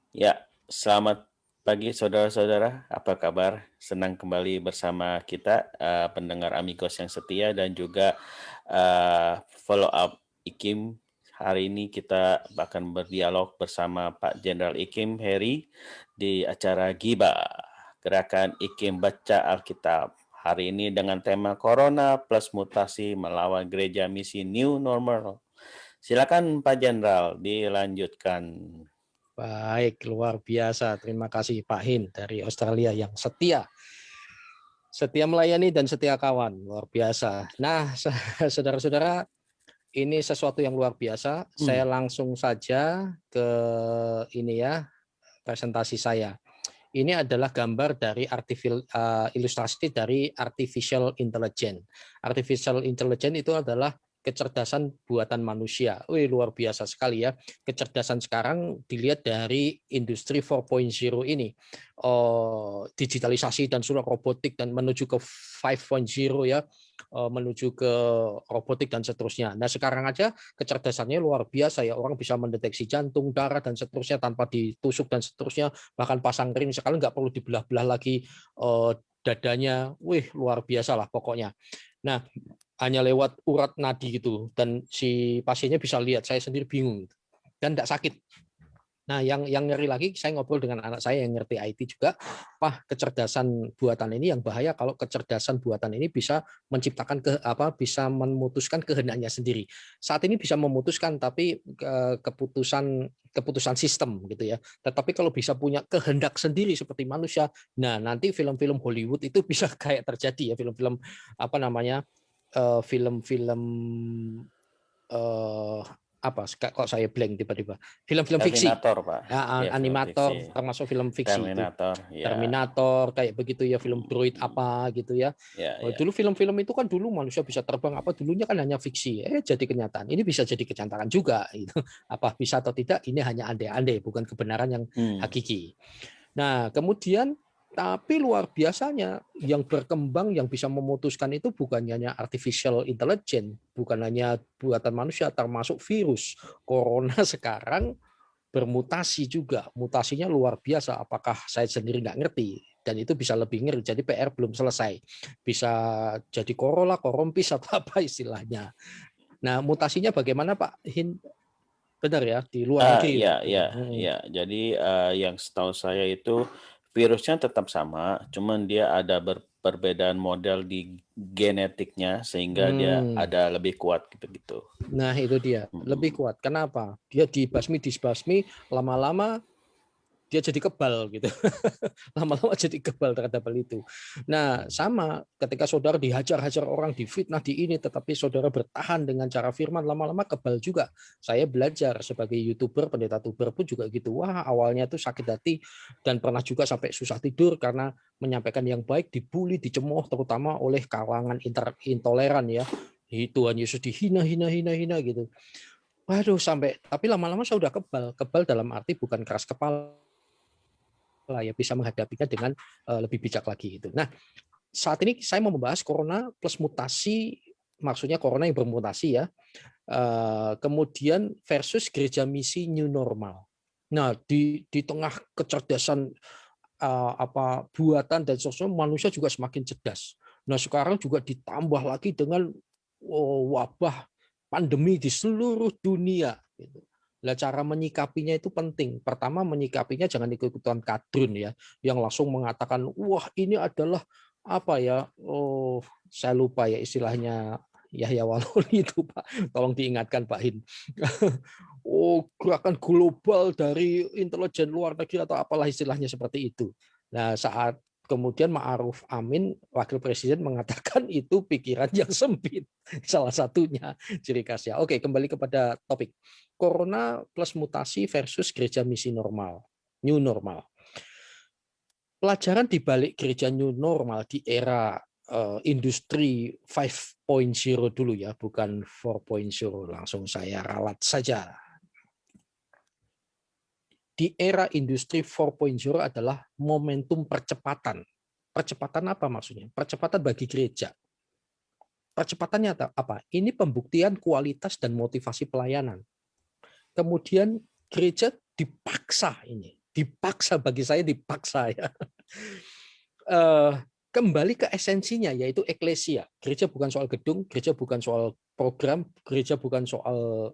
Ya, selamat pagi saudara-saudara. Apa kabar? Senang kembali bersama kita, pendengar Amigos yang setia dan juga follow up IKIM. Hari ini kita akan berdialog bersama Pak Jenderal IKIM Heri di acara GIBA, Gerakan IKIM Baca Alkitab. Hari ini dengan tema Corona plus mutasi melawan gereja misi New Normal. Silakan Pak Jenderal dilanjutkan. Baik, luar biasa. Terima kasih Pak Hin dari Australia yang setia. Setia melayani dan setia kawan. Luar biasa. Nah, saudara-saudara, ini sesuatu yang luar biasa. Saya langsung saja ke ini ya, presentasi saya. Ini adalah gambar dari ilustrasi dari artificial intelligence. Artificial intelligence itu adalah kecerdasan buatan manusia. Wih, luar biasa sekali ya. Kecerdasan sekarang dilihat dari industri 4.0 ini. Digitalisasi dan sudah robotik dan menuju ke 5.0 ya. Menuju ke robotik dan seterusnya. Nah, sekarang aja kecerdasannya luar biasa ya. Orang bisa mendeteksi jantung, darah dan seterusnya tanpa ditusuk dan seterusnya, bahkan pasang ring sekali nggak perlu dibelah-belah lagi dadanya. Wih, luar biasa lah pokoknya. Nah, hanya lewat urat nadi gitu dan si pasiennya bisa lihat. Saya sendiri bingung dan tidak sakit. Nah, yang ngeri lagi, saya ngobrol dengan anak saya yang ngerti IT juga, Pak, kecerdasan buatan ini yang bahaya kalau kecerdasan buatan ini bisa menciptakan bisa memutuskan kehendaknya sendiri. Saat ini bisa memutuskan, tapi keputusan sistem gitu ya. Tetapi kalau bisa punya kehendak sendiri seperti manusia, nah nanti film-film Hollywood itu bisa kayak terjadi ya, film-film apa namanya, film-film eh, apa kok saya blank tiba-tiba, film-film fiksi Terminator, Pak. ya, Ya, film fiksi. animator termasuk film fiksi itu. Terminator, ya. Terminator kayak begitu ya, film droid apa gitu ya. Ya, ya. Dulu film-film itu kan dulu manusia bisa terbang apa, dulunya kan hanya fiksi, jadi kenyataan. Ini bisa jadi kenyataan juga gitu. Apa bisa atau tidak, ini hanya andai-andai, bukan kebenaran yang hakiki. Nah, kemudian tapi luar biasanya yang berkembang yang bisa memutuskan itu bukan hanya artificial intelligence, bukan hanya buatan manusia, termasuk virus. Corona sekarang bermutasi juga, mutasinya luar biasa. Apakah saya sendiri nggak ngerti, dan itu bisa lebih ngeri. Jadi PR belum selesai, bisa jadi korola, korompis atau apa istilahnya. Nah, mutasinya bagaimana Pak Hin? Benar ya, di luar negeri Ya, itu. ya, ya. Jadi yang setahu saya itu virusnya tetap sama, cuman dia ada perbedaan model di genetiknya sehingga dia Hmm. ada lebih kuat gitu-gitu. Nah, itu dia. Lebih kuat. Kenapa? Dia dibasmi, lama-lama dia jadi kebal gitu. Lama-lama jadi kebal terhadap hal itu. Nah, sama ketika saudara dihajar-hajar orang, difitnah di ini, tetapi saudara bertahan dengan cara firman, lama-lama kebal juga. Saya belajar sebagai YouTuber, pendeta tuber pun juga gitu. Wah, awalnya tuh sakit hati dan pernah juga sampai susah tidur karena menyampaikan yang baik dibully, dicemooh, terutama oleh kalangan intoleran ya. Tuhan Yesus dihina gitu. Waduh, sampai tapi lama-lama saya udah kebal. Kebal dalam arti bukan keras kepala ya, bisa menghadapinya dengan lebih bijak lagi gitu. Nah, saat ini saya mau membahas corona plus mutasi, maksudnya corona yang bermutasi ya. Kemudian versus gereja misi new normal. Nah, di tengah kecerdasan buatan dan sosial, manusia juga semakin cerdas. Nah, sekarang juga ditambah lagi dengan wabah pandemi di seluruh dunia gitu. Nah, cara menyikapinya itu penting. Pertama, menyikapinya jangan ikut-ikutan kadrun ya, yang langsung mengatakan, wah ini adalah apa ya, saya lupa ya istilahnya, Yahya Waloli itu Pak, tolong diingatkan Pak Hin. Gerakan global dari intelijen luar negeri atau apalah istilahnya seperti itu. Nah, saat kemudian Ma'ruf Amin, wakil presiden, mengatakan itu pikiran yang sempit. Salah satunya ciri khasnya. Oke, kembali kepada topik. Corona plus mutasi versus gereja misi normal, new normal. Pelajaran di balik gereja new normal di era industri 5.0 dulu ya, bukan 4.0. Langsung saya ralat saja. Di era industri 4.0 adalah momentum percepatan. Percepatan apa maksudnya? Percepatan bagi gereja. Percepatannya apa? Ini pembuktian kualitas dan motivasi pelayanan. Kemudian gereja dipaksa, bagi saya dipaksa ya. Kembali ke esensinya, yaitu eklesia. Gereja bukan soal gedung, gereja bukan soal program, gereja bukan soal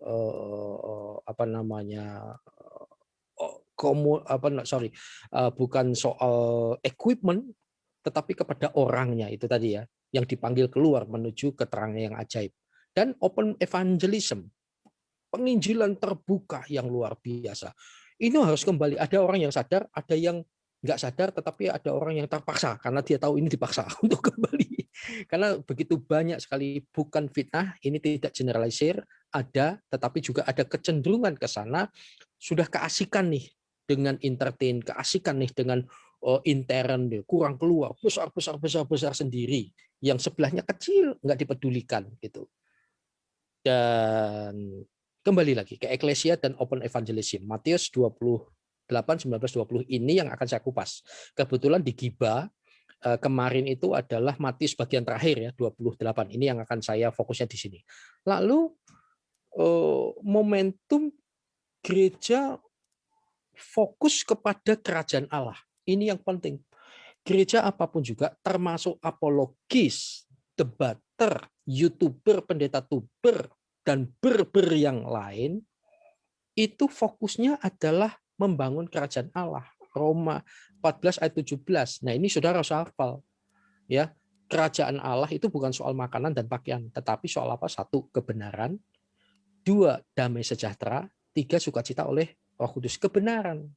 bukan soal equipment, tetapi kepada orangnya itu tadi ya, yang dipanggil keluar menuju keterangan yang ajaib. Dan open evangelism, penginjilan terbuka yang luar biasa. Ini harus kembali, ada orang yang sadar, ada yang nggak sadar, tetapi ada orang yang terpaksa karena dia tahu ini dipaksa untuk kembali. Karena begitu banyak sekali, bukan fitnah, ini tidak generalisir, ada, tetapi juga ada kecenderungan ke sana, sudah keasikan nih dengan entertain, keasikan nih dengan intern, kurang keluar, besar sendiri, yang sebelahnya kecil nggak dipedulikan gitu. Dan kembali lagi ke eklesia dan open evangelism. Matius 28:19-20 ini yang akan saya kupas. Kebetulan di Giba kemarin itu adalah Matius bagian terakhir ya, 28. Ini yang akan saya fokusnya di sini. Lalu momentum gereja fokus kepada kerajaan Allah. Ini yang penting. Gereja apapun juga, termasuk apologis, debater, YouTuber, pendeta tuber, dan ber yang lain, itu fokusnya adalah membangun kerajaan Allah. Roma 14 ayat 17. Nah, ini saudara harus hafal. Ya, kerajaan Allah itu bukan soal makanan dan pakaian, tetapi soal apa? Satu, kebenaran. Dua, damai sejahtera. Tiga, sukacita oleh Roh Kudus. Kebenaran.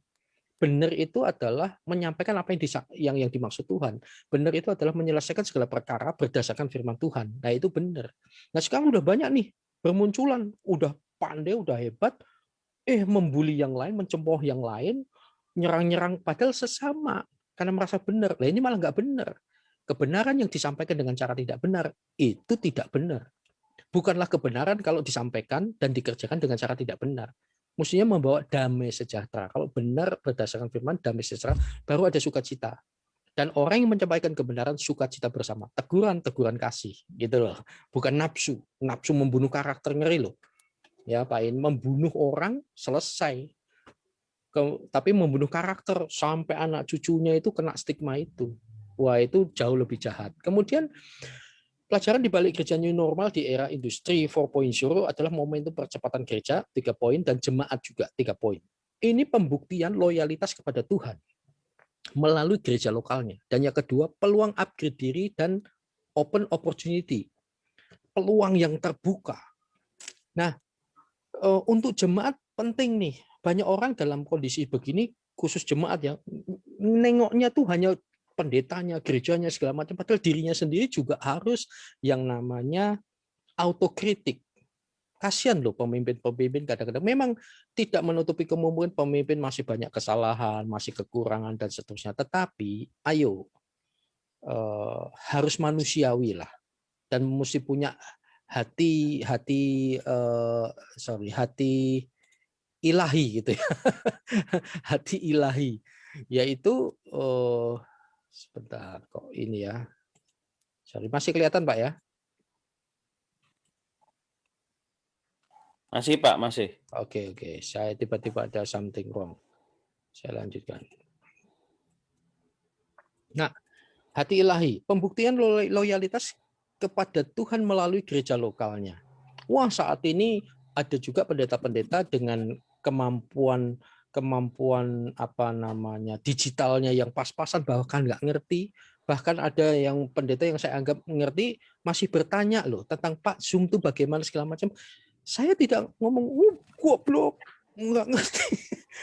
Benar itu adalah menyampaikan apa yang dimaksud Tuhan. Benar itu adalah menyelesaikan segala perkara berdasarkan firman Tuhan. Nah, itu benar. Nah, sekarang udah banyak nih bermunculan, udah pandai, udah hebat, membuli yang lain, mencemooh yang lain, nyerang-nyerang padahal sesama karena merasa benar. Nah, ini malah nggak benar. Kebenaran yang disampaikan dengan cara tidak benar itu tidak benar. Bukanlah kebenaran kalau disampaikan dan dikerjakan dengan cara tidak benar. Mestinya membawa damai sejahtera. Kalau benar berdasarkan firman, damai sejahtera, baru ada sukacita. Dan orang yang menyampaikan kebenaran, sukacita bersama. Teguran kasih, gitu loh. Bukan nafsu. Nafsu membunuh karakter, ngeri loh. Ya, Pak In, membunuh orang selesai. Tapi membunuh karakter sampai anak cucunya itu kena stigma itu. Wah, itu jauh lebih jahat. Kemudian pelajaran di balik gereja new normal di era industri 4.0 adalah momentum percepatan gereja 3 poin dan jemaat juga 3 poin. Ini pembuktian loyalitas kepada Tuhan melalui gereja lokalnya. Dan yang kedua, peluang upgrade diri dan open opportunity. Peluang yang terbuka. Nah, untuk jemaat penting nih. Banyak orang dalam kondisi begini, khusus jemaat ya, nengoknya tuh hanya pendetanya, gerejanya, segala macam. Padahal dirinya sendiri juga harus yang namanya autokritik. Kasihan loh pemimpin-pemimpin kadang-kadang. Memang tidak menutupi kemungkinan pemimpin masih banyak kesalahan, masih kekurangan, dan seterusnya. Tetapi ayo, harus manusiawi lah. Dan mesti punya hati ilahi gitu ya. Hati ilahi. Yaitu sebentar kok ini ya. Sorry, masih kelihatan Pak ya? Masih Pak, masih. Oke. Saya tiba-tiba ada something wrong. Saya lanjutkan. Nah, hati ilahi, pembuktian loyalitas kepada Tuhan melalui gereja lokalnya. Wah, saat ini ada juga pendeta-pendeta dengan kemampuan digitalnya yang pas-pasan, bahkan nggak ngerti. Bahkan ada yang pendeta yang saya anggap ngerti masih bertanya loh tentang Pak Zoom itu bagaimana segala macam. Saya tidak ngomong goblok, nggak ngerti.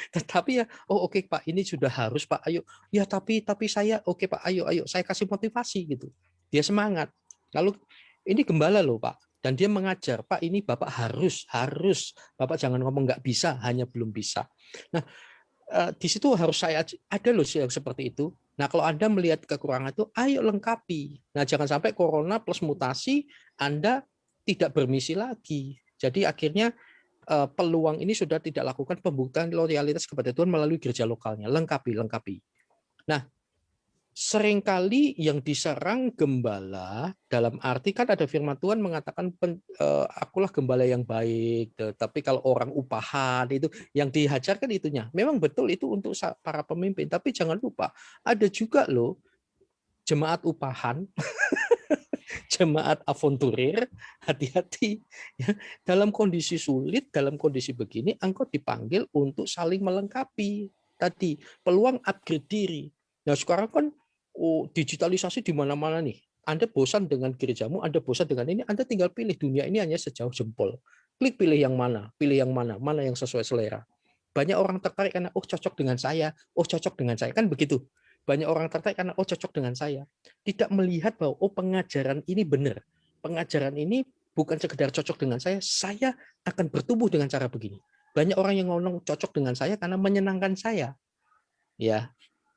Tetapi ya, oke Pak, ini sudah harus Pak, ayo. Ya tapi saya oke Pak, ayo saya kasih motivasi gitu. Dia semangat. Lalu ini gembala loh Pak, dan dia mengajar, Pak ini Bapak harus, Bapak jangan ngomong nggak bisa, hanya belum bisa. Nah, di situ harus saya ada loh yang seperti itu. Nah, kalau Anda melihat kekurangan itu, ayo lengkapi. Nah, jangan sampai corona plus mutasi Anda tidak bermisi lagi. Jadi akhirnya peluang ini sudah tidak lakukan pembuktian loyalitas kepada Tuhan melalui gereja lokalnya. Lengkapi. Nah, seringkali yang diserang gembala dalam arti kan ada firman Tuhan mengatakan akulah gembala yang baik, tapi kalau orang upahan itu yang dihajarkan itunya. Memang betul itu untuk para pemimpin, tapi jangan lupa ada juga loh jemaat upahan, jemaat avonturir, hati-hati ya. Dalam kondisi sulit, dalam kondisi begini engkau dipanggil untuk saling melengkapi. Tadi peluang upgrade diri. Nah, sekarang kan digitalisasi di mana-mana nih. Anda bosan dengan gerejamu, Anda bosan dengan ini, Anda tinggal pilih, dunia ini hanya sejauh jempol. Klik pilih yang mana mana yang sesuai selera. Banyak orang tertarik karena cocok dengan saya, cocok dengan saya, kan begitu. Banyak orang tertarik karena cocok dengan saya. Tidak melihat bahwa pengajaran ini benar. Pengajaran ini bukan sekedar cocok dengan saya akan bertumbuh dengan cara begini. Banyak orang yang ngomong cocok dengan saya karena menyenangkan saya. Ya,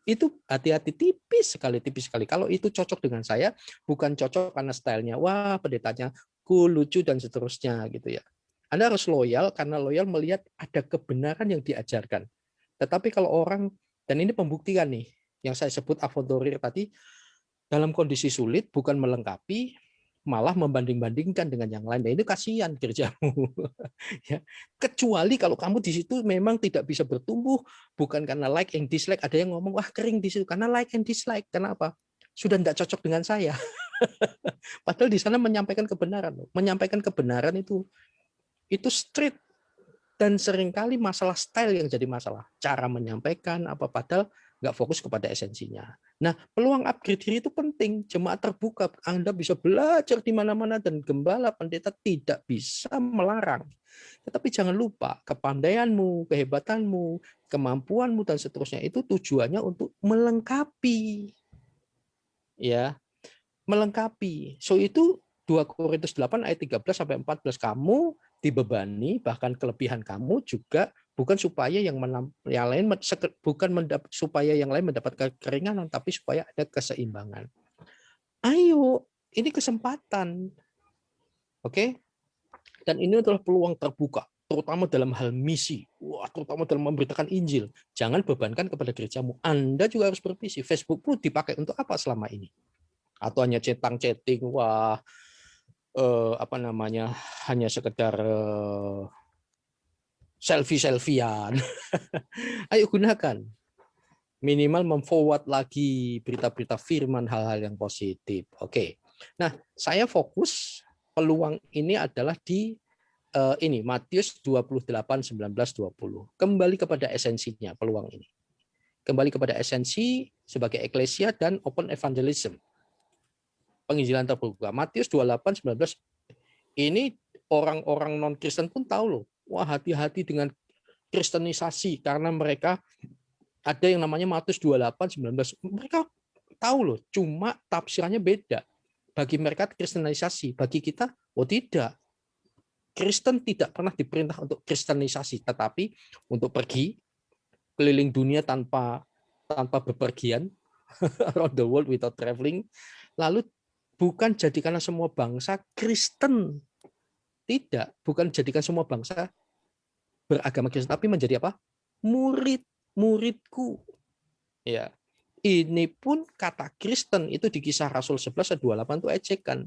itu hati-hati, tipis sekali. Kalau itu cocok dengan saya, bukan cocok karena stylenya, wah pendetanya cool, lucu dan seterusnya gitu ya. Anda harus loyal karena loyal melihat ada kebenaran yang diajarkan. Tetapi kalau orang, dan ini pembuktian nih, yang saya sebut avonturir tadi, dalam kondisi sulit bukan melengkapi, malah membanding-bandingkan dengan yang lain. Nah, ini kasihan gerejamu. Ya. Kecuali kalau kamu di situ memang tidak bisa bertumbuh, bukan karena like and dislike. Ada yang ngomong, wah kering di situ, karena like and dislike. Kenapa? Sudah tidak cocok dengan saya. Padahal di sana menyampaikan kebenaran. Menyampaikan kebenaran itu straight. Dan seringkali masalah style yang jadi masalah. Cara menyampaikan, padahal nggak fokus kepada esensinya. Nah, peluang upgrade diri itu penting. Jemaat terbuka, Anda bisa belajar di mana-mana dan gembala pendeta tidak bisa melarang. Tetapi jangan lupa, kepandaianmu, kehebatanmu, kemampuanmu, dan seterusnya itu tujuannya untuk melengkapi. Ya, melengkapi. So itu 2 Korintus 8 ayat 13 sampai 14, kamu dibebani, bahkan kelebihan kamu juga bukan supaya yang lain supaya yang lain mendapat keringanan, tapi supaya ada keseimbangan. Ayo, ini kesempatan. Oke? Dan ini adalah peluang terbuka, terutama dalam hal misi. Wah, terutama dalam memberitakan Injil. Jangan bebankan kepada gerejamu. Anda juga harus bervisi. Facebookmu dipakai untuk apa selama ini? Atau hanya chatting, wah, hanya sekedar selfie-selfian. Ayo gunakan. Minimal memforward lagi berita-berita firman, hal-hal yang positif. Oke. Nah, saya fokus peluang ini adalah di ini Matius 28, 19, 20. Kembali kepada esensinya peluang ini. Kembali kepada esensi sebagai eklesia dan open evangelism. Penginjilan terbuka. Matius 28, 19. Ini orang-orang non-Kristen pun tahu loh. Wah, hati-hati dengan kristenisasi karena mereka ada yang namanya Matius 28, 19. Mereka tahu loh, cuma tafsirannya beda. Bagi mereka kristenisasi, bagi kita, tidak. Kristen tidak pernah diperintah untuk kristenisasi, tetapi untuk pergi keliling dunia tanpa bepergian, around the world without traveling. Lalu bukan jadikanlah semua bangsa Kristen. Tidak, bukan jadikan semua bangsa beragama Kristen, tapi menjadi apa? Murid-muridku. Ya. Ini pun kata Kristen itu di Kisah Rasul 11 ayat 28 itu ejekan.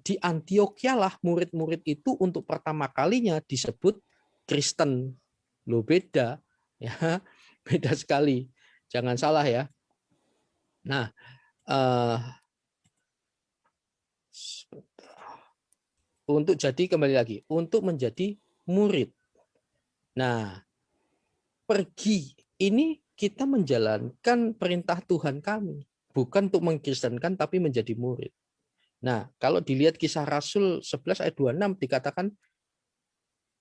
Di Antioquia lah murid-murid itu untuk pertama kalinya disebut Kristen. Loh, beda. Ya, beda sekali. Jangan salah ya. Nah, untuk jadi kembali lagi, untuk menjadi murid. Nah, pergi ini kita menjalankan perintah Tuhan kami, bukan untuk mengkristenkan tapi menjadi murid. Nah, kalau dilihat Kisah Rasul 11 ayat 26 dikatakan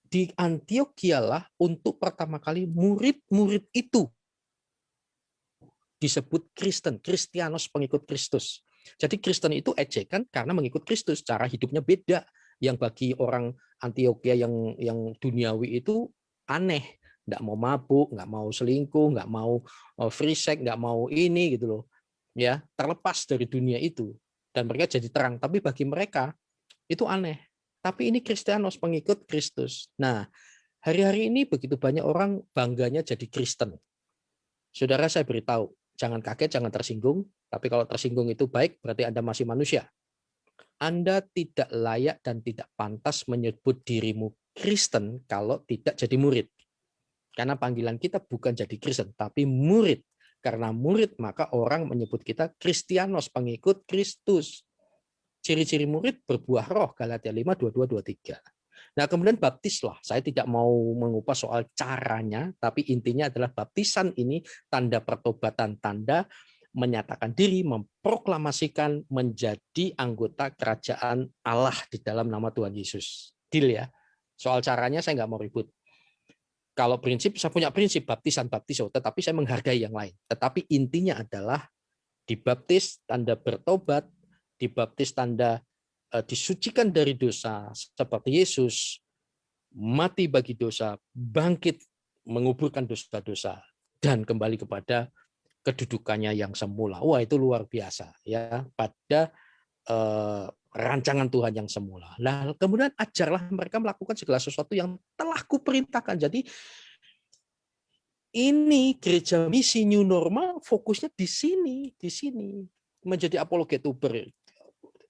di Antioquia lah untuk pertama kali murid-murid itu disebut Kristen, Kristianos, pengikut Kristus. Jadi Kristen itu ejekan karena mengikut Kristus, cara hidupnya beda. Yang bagi orang Antioquia yang duniawi itu aneh, nggak mau mabuk, nggak mau selingkuh, nggak mau free sex, nggak mau ini gitu loh, ya, terlepas dari dunia itu dan mereka jadi terang. Tapi bagi mereka itu aneh. Tapi ini Kristianos, pengikut Kristus. Nah, hari-hari ini begitu banyak orang bangganya jadi Kristen. Saudara, saya beritahu, jangan kaget, jangan tersinggung, tapi kalau tersinggung itu baik, berarti Anda masih manusia. Anda tidak layak dan tidak pantas menyebut dirimu Kristen kalau tidak jadi murid. Karena panggilan kita bukan jadi Kristen, tapi murid. Karena murid, maka orang menyebut kita Kristianos, pengikut Kristus. Ciri-ciri murid berbuah roh, Galatia 5, 22, 23. Nah, kemudian baptislah. Saya tidak mau mengupas soal caranya, tapi intinya adalah baptisan ini tanda pertobatan, tanda menyatakan diri, memproklamasikan menjadi anggota kerajaan Allah di dalam nama Tuhan Yesus. Deal ya. Soal caranya saya nggak mau ribut. Kalau prinsip, saya punya prinsip baptisan, baptiso, tetapi saya menghargai yang lain. Tetapi intinya adalah dibaptis tanda bertobat, dibaptis tanda disucikan dari dosa seperti Yesus mati bagi dosa, bangkit menguburkan dosa-dosa dan kembali kepada kedudukannya yang semula. Wah, itu luar biasa ya, pada rancangan Tuhan yang semula. Nah, kemudian ajarlah mereka melakukan segala sesuatu yang telah kuperintahkan. Jadi ini gereja misi new normal fokusnya di sini menjadi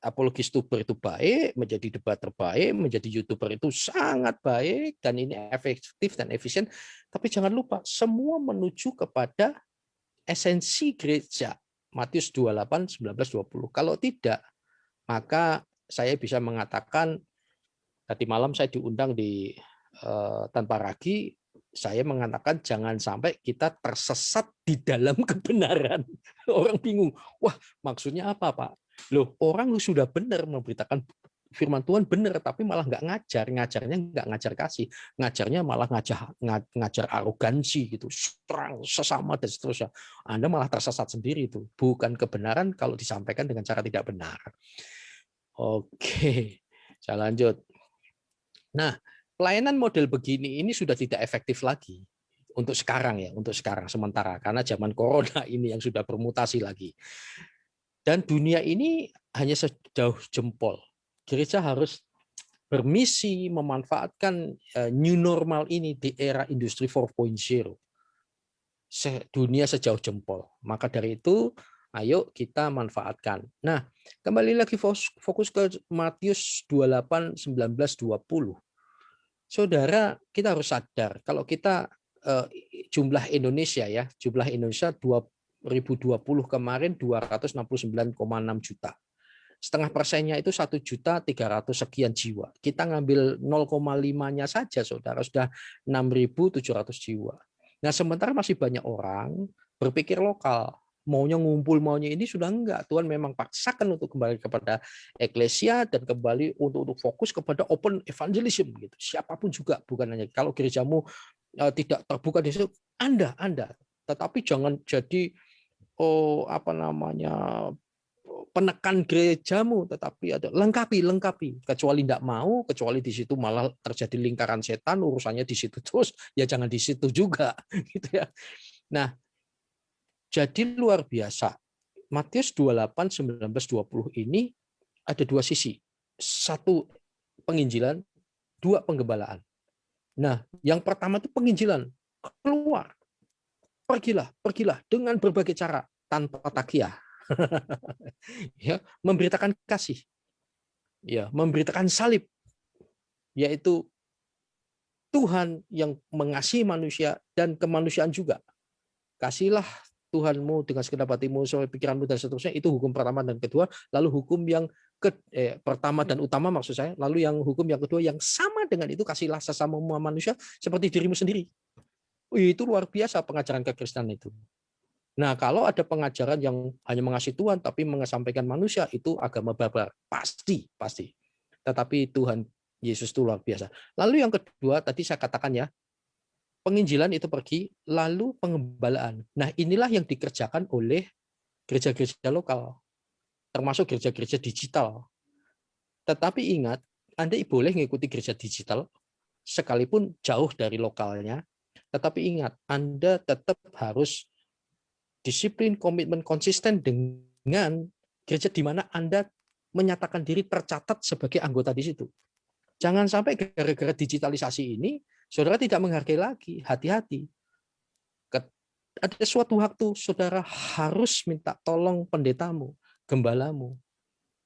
apologis tuber itu baik, menjadi debat terbaik, menjadi YouTuber itu sangat baik dan ini efektif dan efisien. Tapi jangan lupa semua menuju kepada esensi gereja. Matius 28, 19, 20. Kalau tidak, maka saya bisa mengatakan tadi malam saya diundang di Tanpa Ragi, saya mengatakan jangan sampai kita tersesat di dalam kebenaran. Orang bingung, wah maksudnya apa Pak? Loh, orang sudah benar memberitakan firman Tuhan benar, tapi malah nggak ngajar. Ngajarnya nggak ngajar kasih, ngajarnya malah ngajar arogansi gitu, serang sesama dan seterusnya. Anda malah tersesat sendiri itu. Bukan kebenaran kalau disampaikan dengan cara tidak benar. Oke, saya lanjut. Nah, pelayanan model begini ini sudah tidak efektif lagi untuk sekarang ya, untuk sekarang sementara karena zaman corona ini yang sudah bermutasi lagi. Dan dunia ini hanya sejauh jempol. Gereja harus bermisi memanfaatkan new normal ini di era industri 4.0. Dunia sejauh jempol. Maka dari itu, ayo kita manfaatkan. Nah, kembali lagi fokus ke Matius 28, 19, 20. Saudara, kita harus sadar kalau kita jumlah Indonesia ya, jumlah Indonesia 2020 kemarin 269,6 juta. Setengah persennya itu 1.300.000 sekian jiwa. Kita ngambil 0,5-nya saja, saudara, sudah 6.700 jiwa. Nah, sementara masih banyak orang berpikir lokal. Maunya ngumpul, maunya ini sudah enggak. Tuhan memang paksakan untuk kembali kepada eklesia dan kembali untuk fokus kepada open evangelism gitu. Siapapun juga, bukan hanya kalau gerejamu tidak terbuka di situ, Anda. Tetapi jangan jadi penekan gerejamu, tetapi ada lengkapi, kecuali tidak mau, kecuali di situ malah terjadi lingkaran setan, urusannya di situ terus, ya jangan di situ juga, gitu ya. Nah, jadi luar biasa. Matius 28, 19, 20 ini ada dua sisi. Satu penginjilan, dua penggembalaan. Nah, yang pertama itu penginjilan. Keluar. Pergilah dengan berbagai cara tanpa takiah. Ya, memberitakan kasih. Ya, memberitakan salib. Yaitu Tuhan yang mengasihi manusia dan kemanusiaan juga. Kasihlah Tuhanmu dengan segenap hatimu, seluruh pikiranmu dan seterusnya. Itu hukum pertama dan kedua. Lalu hukum yang pertama dan utama maksud saya. Lalu yang hukum yang kedua yang sama dengan itu, kasihlah sesama manusia seperti dirimu sendiri. Itu luar biasa pengajaran kekristenan itu. Nah, kalau ada pengajaran yang hanya mengasihi Tuhan tapi mengesampaikan manusia, itu agama barbar. Pasti. Tetapi Tuhan Yesus itu luar biasa. Lalu yang kedua, tadi saya katakan ya, penginjilan itu pergi, lalu pengembalaan. Nah, inilah yang dikerjakan oleh gereja-gereja lokal, termasuk gereja-gereja digital. Tetapi ingat, Anda boleh mengikuti gereja digital, sekalipun jauh dari lokalnya, tetapi ingat, Anda tetap harus disiplin, komitmen, konsisten dengan gereja di mana Anda menyatakan diri tercatat sebagai anggota di situ. Jangan sampai gara-gara digitalisasi ini, saudara tidak menghargai lagi. Hati-hati. ada suatu waktu saudara harus minta tolong pendetamu, gembalamu.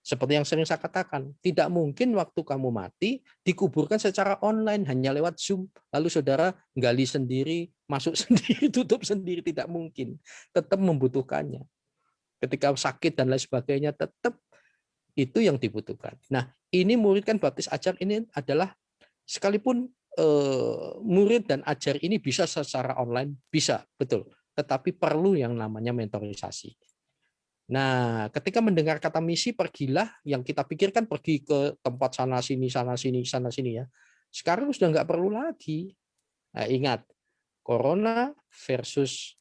Seperti yang sering saya katakan, tidak mungkin waktu kamu mati dikuburkan secara online hanya lewat Zoom. Lalu saudara gali sendiri, masuk sendiri, tutup sendiri, tidak mungkin. Tetap membutuhkannya. Ketika sakit dan lain sebagainya, tetap itu yang dibutuhkan. Nah, ini murid kan baptis ajar ini adalah sekalipun murid dan ajar ini bisa secara online, bisa, betul. Tetapi perlu yang namanya mentorisasi. Nah, ketika mendengar kata misi, pergilah, yang kita pikirkan pergi ke tempat sana sini ya. Sekarang sudah nggak perlu lagi. Nah, ingat, corona versus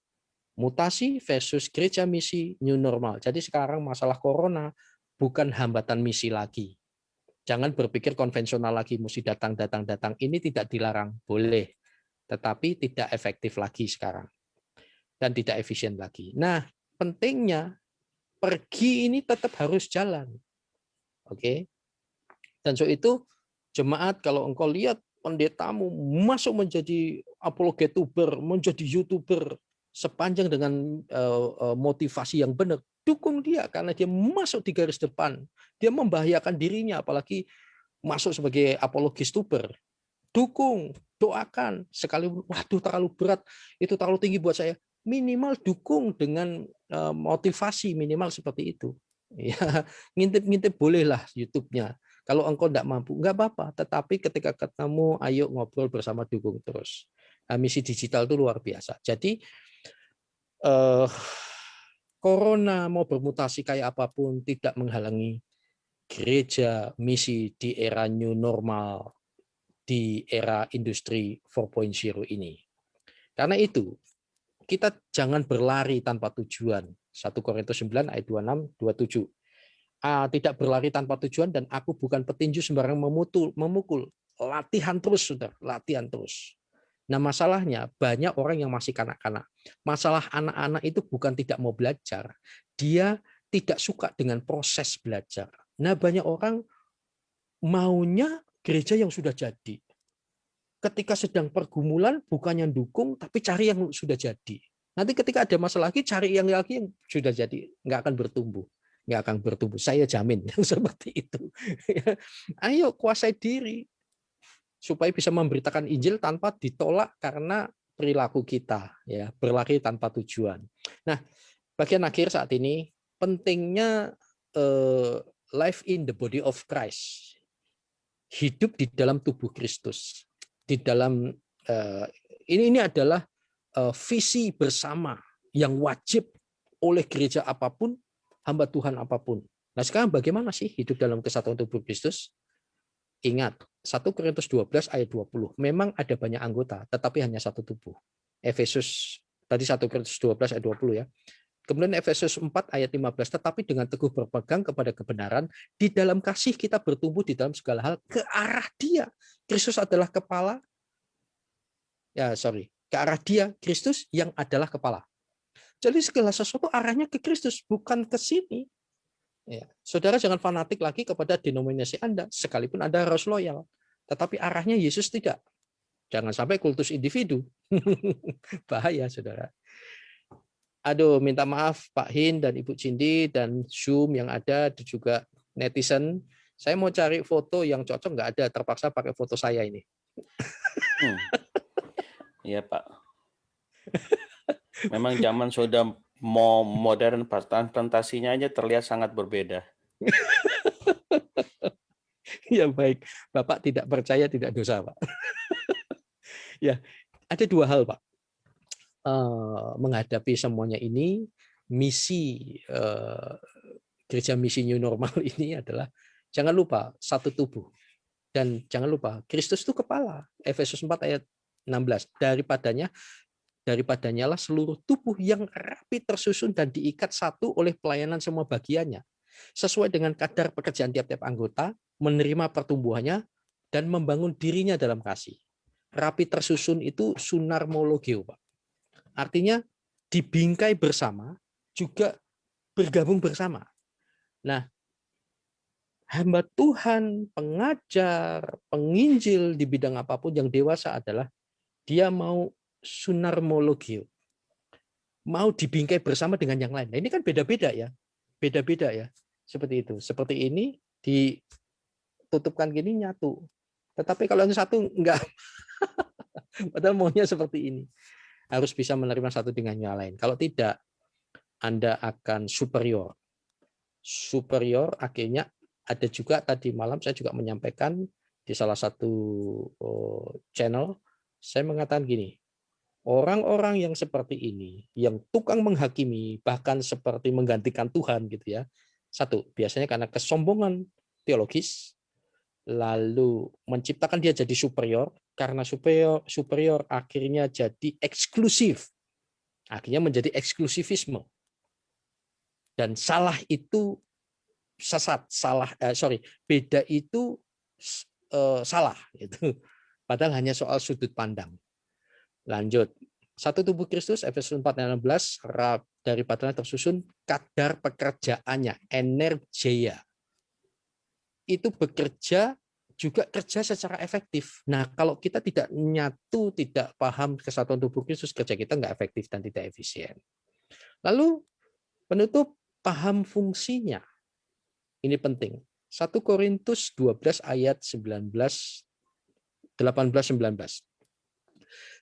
mutasi versus gereja misi new normal. Jadi sekarang masalah corona bukan hambatan misi lagi. Jangan berpikir konvensional lagi, mesti datang. Ini tidak dilarang, boleh. Tetapi tidak efektif lagi sekarang. Dan tidak efisien lagi. Nah, pentingnya pergi ini tetap harus jalan. Oke. Dan so itu jemaat, kalau engkau lihat pendetamu masuk menjadi apologetuber, menjadi YouTuber sepanjang dengan motivasi yang benar, dukung dia karena dia masuk di garis depan. Dia membahayakan dirinya apalagi masuk sebagai apologistuber. Dukung, doakan. Sekali waduh terlalu berat, itu terlalu tinggi buat saya. Minimal dukung dengan motivasi minimal seperti itu. Ya, ngintip-ngintip bolehlah YouTube-nya. Kalau engkau tidak mampu, nggak apa-apa. Tetapi ketika ketemu, ayo ngobrol bersama, dukung terus. Nah, misi digital itu luar biasa. Jadi corona mau bermutasi kayak apapun tidak menghalangi gereja misi di era new normal, di era industri 4.0 ini. Karena itu, kita jangan berlari tanpa tujuan. 1 Korintus 9 ayat 26, 27. Tidak berlari tanpa tujuan dan aku bukan petinju sembarang memukul. Latihan terus, saudara. Latihan terus. Nah, masalahnya banyak orang yang masih kanak-kanak. Masalah anak-anak itu bukan tidak mau belajar. Dia tidak suka dengan proses belajar. Nah, banyak orang maunya gereja yang sudah jadi. Ketika sedang pergumulan, bukan yang dukung, tapi cari yang sudah jadi. Nanti ketika ada masalah lagi, cari yang lagi yang sudah jadi. Nggak akan bertumbuh. Nggak akan bertumbuh. Saya jamin yang seperti itu. Ayo kuasai diri. Supaya bisa memberitakan Injil tanpa ditolak karena perilaku kita. Ya, berlari tanpa tujuan. Nah, bagian akhir saat ini, pentingnya life in the body of Christ. Hidup di dalam tubuh Kristus. Di dalam ini adalah visi bersama yang wajib oleh gereja apapun, hamba Tuhan apapun. Nah, sekarang bagaimana sih hidup dalam kesatuan tubuh Kristus? Ingat, 1 Korintus 12 ayat 20. Memang ada banyak anggota, tetapi hanya satu tubuh. Efesus tadi 1 Korintus 12 ayat 20 ya. Kemudian Efesus 4 ayat 15, tetapi dengan teguh berpegang kepada kebenaran, di dalam kasih kita bertumbuh di dalam segala hal ke arah Dia. Kristus adalah kepala. Ke arah Dia, Kristus yang adalah kepala. Jadi segala sesuatu arahnya ke Kristus, bukan ke sini. Ya. Saudara jangan fanatik lagi kepada denominasi Anda, sekalipun Anda harus loyal. Tetapi arahnya Yesus tidak. Jangan sampai kultus individu. Bahaya, saudara. Aduh, minta maaf Pak Hin dan Ibu Cindy dan Zoom yang ada, juga netizen. Saya mau cari foto yang cocok, nggak ada. Terpaksa pakai foto saya ini. Iya Pak. Memang zaman sudah mau modern, presentasinya aja terlihat sangat berbeda. Ya baik, Bapak tidak percaya tidak dosa Pak. Ya, ada dua hal Pak. Menghadapi semuanya ini, misi gereja misi new normal ini adalah jangan lupa satu tubuh. Dan jangan lupa, Kristus itu kepala. Efesus 4 ayat 16. Daripadanya lah seluruh tubuh yang rapi tersusun dan diikat satu oleh pelayanan semua bagiannya. Sesuai dengan kadar pekerjaan tiap-tiap anggota, menerima pertumbuhannya, dan membangun dirinya dalam kasih. Rapi tersusun itu sunarmologio, Pak. Artinya dibingkai bersama, juga bergabung bersama. Nah, hamba Tuhan, pengajar, penginjil di bidang apapun yang dewasa adalah dia mau sunarmologio. mau dibingkai bersama dengan yang lain. Nah, ini kan beda-beda ya. Beda-beda ya. Seperti itu. Seperti ini ditutupkan gini nyatu. Tetapi kalau yang satu enggak, padahal maunya seperti ini. Harus bisa menerima satu dengan yang lain. Kalau tidak, Anda akan superior. Superior akhirnya ada juga tadi malam saya juga menyampaikan di salah satu channel, saya mengatakan gini, orang-orang yang seperti ini, yang tukang menghakimi, bahkan seperti menggantikan Tuhan gitu ya. Satu, biasanya karena kesombongan teologis, lalu menciptakan dia jadi superior, karena superior akhirnya jadi eksklusif. Akhirnya menjadi eksklusivisme. Dan salah itu sesat, beda itu salah itu. Padahal hanya soal sudut pandang. Lanjut. Satu tubuh Kristus, Efesus 4:16, daripada tersusun kadar pekerjaannya, energeia. Itu bekerja juga kerja secara efektif. Nah, kalau kita tidak nyatu, tidak paham kesatuan tubuh Kristus, kerja kita nggak efektif dan tidak efisien. Lalu penutup, paham fungsinya. Ini penting. 1 Korintus 12 ayat 18-19.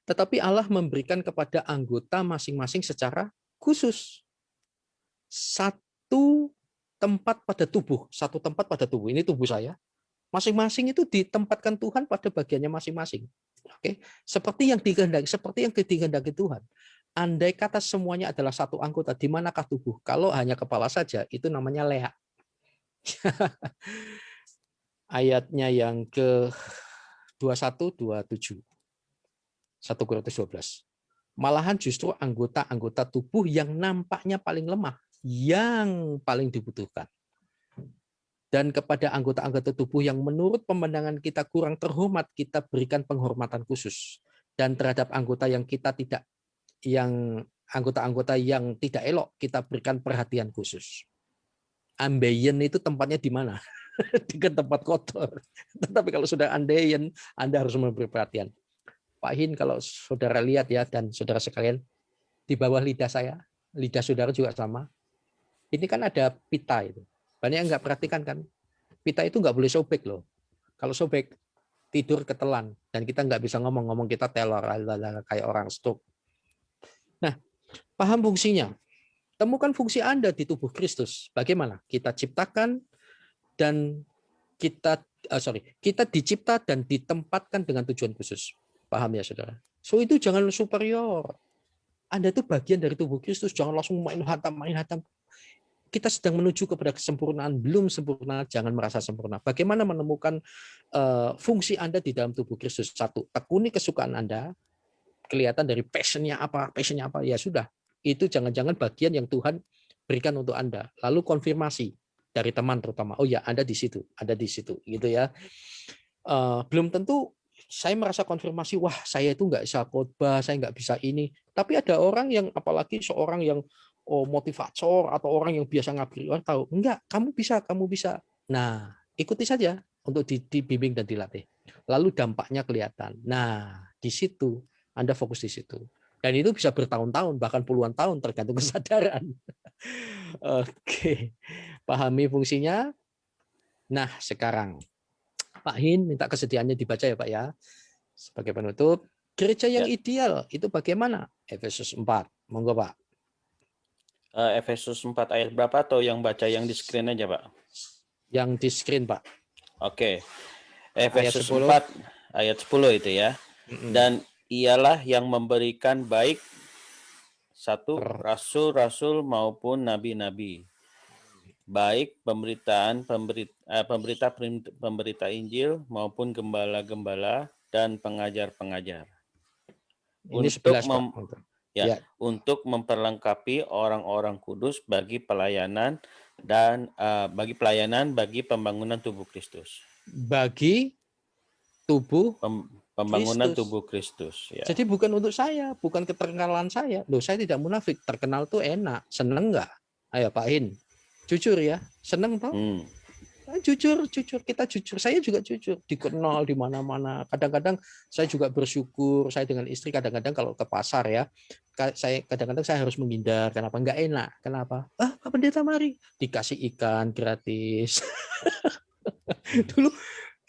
Tetapi Allah memberikan kepada anggota masing-masing secara khusus. Satu tempat pada tubuh. Ini tubuh saya. Masing-masing itu ditempatkan Tuhan pada bagiannya masing-masing. Oke, seperti yang dikehendaki Tuhan. Andai kata semuanya adalah satu anggota, di manakah tubuh? Kalau hanya kepala saja, itu namanya leha. Ayatnya yang ke 21-27. 1 Korintus 12. Malahan justru anggota-anggota tubuh yang nampaknya paling lemah, yang paling dibutuhkan. Dan kepada anggota-anggota tubuh yang menurut pemandangan kita kurang terhormat, kita berikan penghormatan khusus. Dan terhadap anggota yang anggota-anggota yang tidak elok, kita berikan perhatian khusus. Ambeien itu tempatnya di mana? Di tempat kotor. Tetapi kalau sudah ambeien, Anda harus memberi perhatian. Pak Hin, kalau saudara lihat ya, dan saudara sekalian, di bawah lidah saya, lidah saudara juga sama. Ini kan ada pita itu. Banyak yang nggak perhatikan kan? Pita itu nggak boleh sobek loh. Kalau sobek, tidur ketelan. Dan kita nggak bisa ngomong kita telor, kayak orang stroke. Nah, paham fungsinya. Temukan fungsi Anda di tubuh Kristus. Bagaimana? Kita ciptakan dan kita dicipta dan ditempatkan dengan tujuan khusus. Paham ya, saudara? So itu jangan superior. Anda itu bagian dari tubuh Kristus. Jangan langsung main hatam. Kita sedang menuju kepada kesempurnaan. Belum sempurna, jangan merasa sempurna. Bagaimana menemukan fungsi Anda di dalam tubuh Kristus? Satu, tekuni kesukaan Anda. Kelihatan dari passionnya apa, ya sudah. Itu jangan-jangan bagian yang Tuhan berikan untuk Anda. Lalu konfirmasi dari teman terutama. Oh ya, Anda di situ, gitu ya. Belum tentu saya merasa konfirmasi, wah saya itu nggak bisa khotbah, saya nggak bisa ini. Tapi ada orang yang, apalagi seorang yang motivator atau orang yang biasa ngabari orang tahu, enggak, kamu bisa. Nah, ikuti saja untuk dibimbing dan dilatih. Lalu dampaknya kelihatan. Nah, di situ Anda fokus di situ. Dan itu bisa bertahun-tahun, bahkan puluhan tahun tergantung kesadaran. Oke, pahami fungsinya. Nah, sekarang Pak Hin minta kesediaannya dibaca ya Pak ya. Sebagai penutup, gereja yang ideal itu bagaimana? Efesus 4. Monggo Pak. Efesus 4 ayat berapa atau yang baca yang di screen aja Pak? Yang di screen Pak. Oke. Efesus 4 ayat 10 itu ya. Dan ialah yang memberikan baik satu rasul-rasul maupun nabi-nabi, baik pemberita Injil maupun gembala-gembala dan pengajar-pengajar. Ini 11, untuk memperlengkapi orang-orang kudus bagi pelayanan bagi pembangunan tubuh Kristus. Bagi tubuh pembangunan tubuh Kristus. Ya. Jadi bukan untuk saya, bukan keterkenalan saya. Loh, saya tidak munafik. Terkenal tuh enak. Seneng nggak? Ayo Pak Hin. Jujur ya. Seneng toh? Jujur. Kita jujur. Saya juga jujur. Dikenal di mana-mana. Kadang-kadang saya juga bersyukur. Saya dengan istri kadang-kadang kalau ke pasar ya. kadang-kadang saya harus menghindar. Kenapa? Nggak enak. Kenapa? Pak Pendeta mari dikasih ikan gratis. Dulu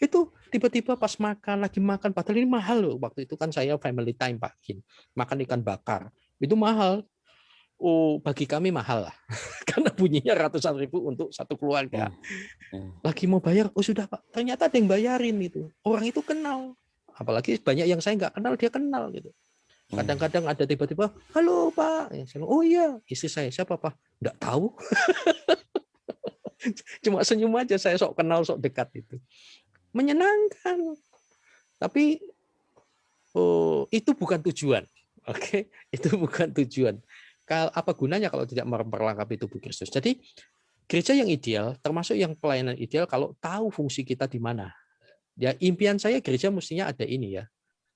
itu tiba-tiba pas lagi makan, padahal ini mahal loh. Waktu itu kan saya family time Pak, makan ikan bakar itu mahal. Bagi kami mahal lah, karena bunyinya ratusan ribu untuk satu keluarga. Lagi mau bayar, sudah Pak, ternyata ada yang bayarin itu. Orang itu kenal, apalagi banyak yang saya nggak kenal, dia kenal gitu. Kadang-kadang ada tiba-tiba, halo Pak, oh iya, istri saya, siapa Pak? Nggak tahu. Cuma senyum aja, saya sok kenal, sok dekat itu. Menyenangkan. Tapi itu bukan tujuan. Oke, itu bukan tujuan. Apa gunanya kalau tidak memperlengkapi tubuh Kristus? Jadi gereja yang ideal, termasuk yang pelayanan ideal, kalau tahu fungsi kita di mana. Ya, impian saya gereja mestinya ada ini ya.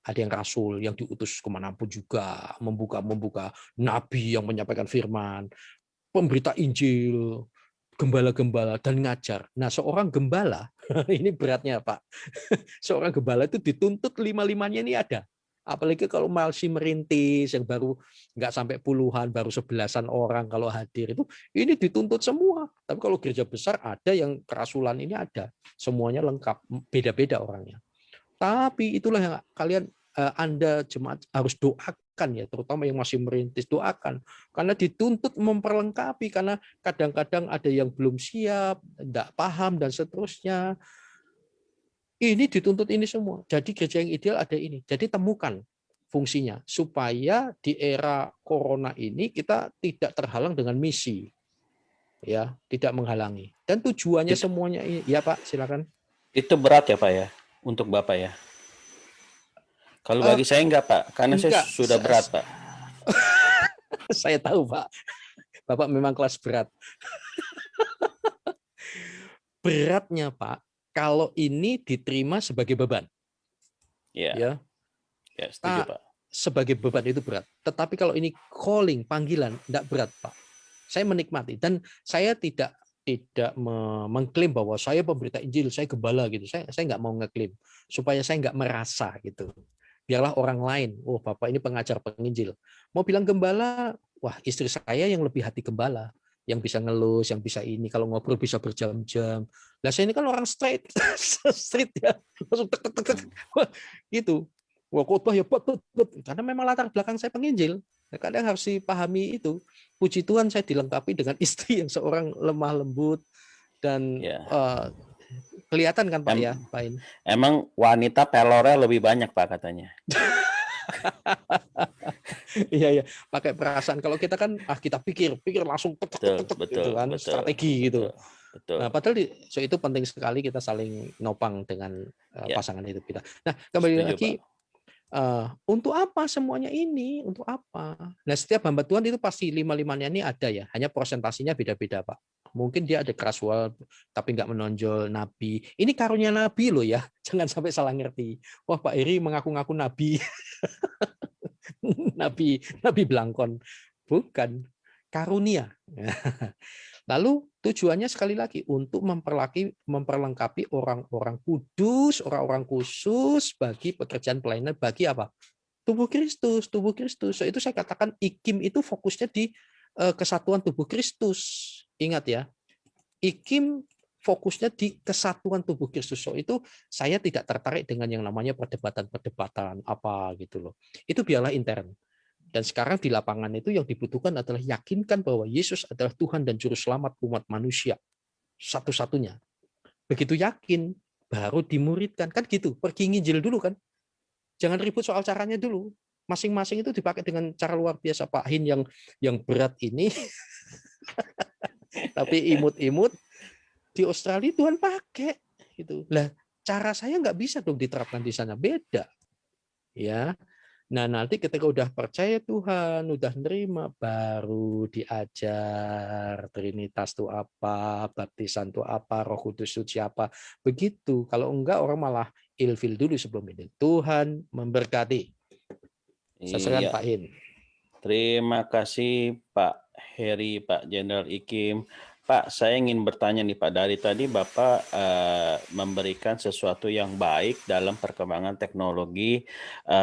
Ada yang rasul yang diutus kemanapun juga, membuka nabi yang menyampaikan firman, pemberita Injil, gembala-gembala, dan ngajar. Nah, seorang gembala, ini beratnya Pak, seorang gembala itu dituntut lima-limanya ini ada. Apalagi kalau masih merintis, yang baru nggak sampai puluhan, baru 11-an orang kalau hadir, ini dituntut semua. Tapi kalau gereja besar ada yang kerasulan ini ada. Semuanya lengkap, beda-beda orangnya. Tapi itulah yang kalian, Anda jemaat harus doakan ya, terutama yang masih merintis, doakan. Karena dituntut memperlengkapi, karena kadang-kadang ada yang belum siap, tidak paham, dan seterusnya. Ini dituntut ini semua. Jadi gereja yang ideal ada ini. Jadi temukan fungsinya supaya di era corona ini kita tidak terhalang dengan misi, ya, tidak menghalangi. Dan tujuannya semuanya ini, ya Pak, silakan. Itu berat ya Pak ya, untuk Bapak ya? Kalau bagi saya enggak Pak, karena saya sudah berat Pak. Saya tahu Pak, Bapak memang kelas berat. Beratnya Pak, kalau ini diterima sebagai beban. Ya, setuju Pak. Sebagai beban itu berat. Tetapi kalau ini calling, panggilan, tidak berat Pak. Saya menikmati, dan saya tidak mengklaim bahwa saya pemberita Injil, saya gembala gitu. Saya nggak mau ngeklaim supaya saya nggak merasa gitu. Biarlah orang lain, Bapak ini pengajar penginjil. Mau bilang gembala, wah istri saya yang lebih hati gembala, yang bisa ngelus, yang bisa ini, kalau ngobrol bisa berjam-jam. Lah saya ini kan orang straight, straight ya, langsung tek tek tek tek, gitu. Wah khotbah ya, karena memang latar belakang saya penginjil. Kadang harus dipahami itu. Puji Tuhan saya dilengkapi dengan istri yang seorang lemah lembut dan kelihatan kan Pak ya, Pak In? Emang wanita pelornya lebih banyak Pak katanya. Iya, pakai perasaan. Kalau kita kan kita pikir langsung gitu kan, strategi gitu. Betul. Nah, padahal itu penting sekali kita saling nopang dengan pasangan hidup kita. Nah, kembali lagi, untuk apa semuanya ini? Untuk apa? Nah, setiap hamba Tuhan itu pasti lima-limanya ini ada ya. Hanya presentasinya beda-beda, Pak. Mungkin dia ada casual tapi nggak menonjol nabi. Ini karunia nabi loh ya. Jangan sampai salah ngerti. Wah, Pak Eri mengaku-ngaku nabi. nabi belangkon. Bukan. Karunia. Lalu tujuannya sekali lagi untuk memperlengkapi orang-orang kudus, orang-orang khusus bagi pekerjaan pelayanan, bagi apa? Tubuh Kristus. So, itu saya katakan IKIM itu fokusnya di kesatuan tubuh Kristus. Ingat ya, IKIM fokusnya di kesatuan tubuh Kristus. So, itu saya tidak tertarik dengan yang namanya perdebatan apa gitu loh. Itu biarlah intern. Dan sekarang di lapangan itu yang dibutuhkan adalah yakinkan bahwa Yesus adalah Tuhan dan Juru Selamat umat manusia. Satu-satunya. Begitu yakin, baru dimuridkan. Kan gitu, pergi nginjil dulu kan. Jangan ribut soal caranya dulu. Masing-masing itu dipakai dengan cara luar biasa. Pak Hin yang berat ini, tapi imut-imut, di Australia Tuhan pakai. Gitu. Lah, cara saya nggak bisa dong diterapkan di sana. Beda. Ya. Nah, nanti ketika udah percaya Tuhan, udah nerima, baru diajar Trinitas itu apa, baptisan itu apa, Roh Kudus itu siapa. Begitu. Kalau enggak, orang malah ilfil dulu sebelum ini. Tuhan memberkati. Sasaran Pak Hin. Terima kasih Pak Heri, Pak Jenderal IKIM. Pak, saya ingin bertanya nih Pak, dari tadi Bapak memberikan sesuatu yang baik dalam perkembangan teknologi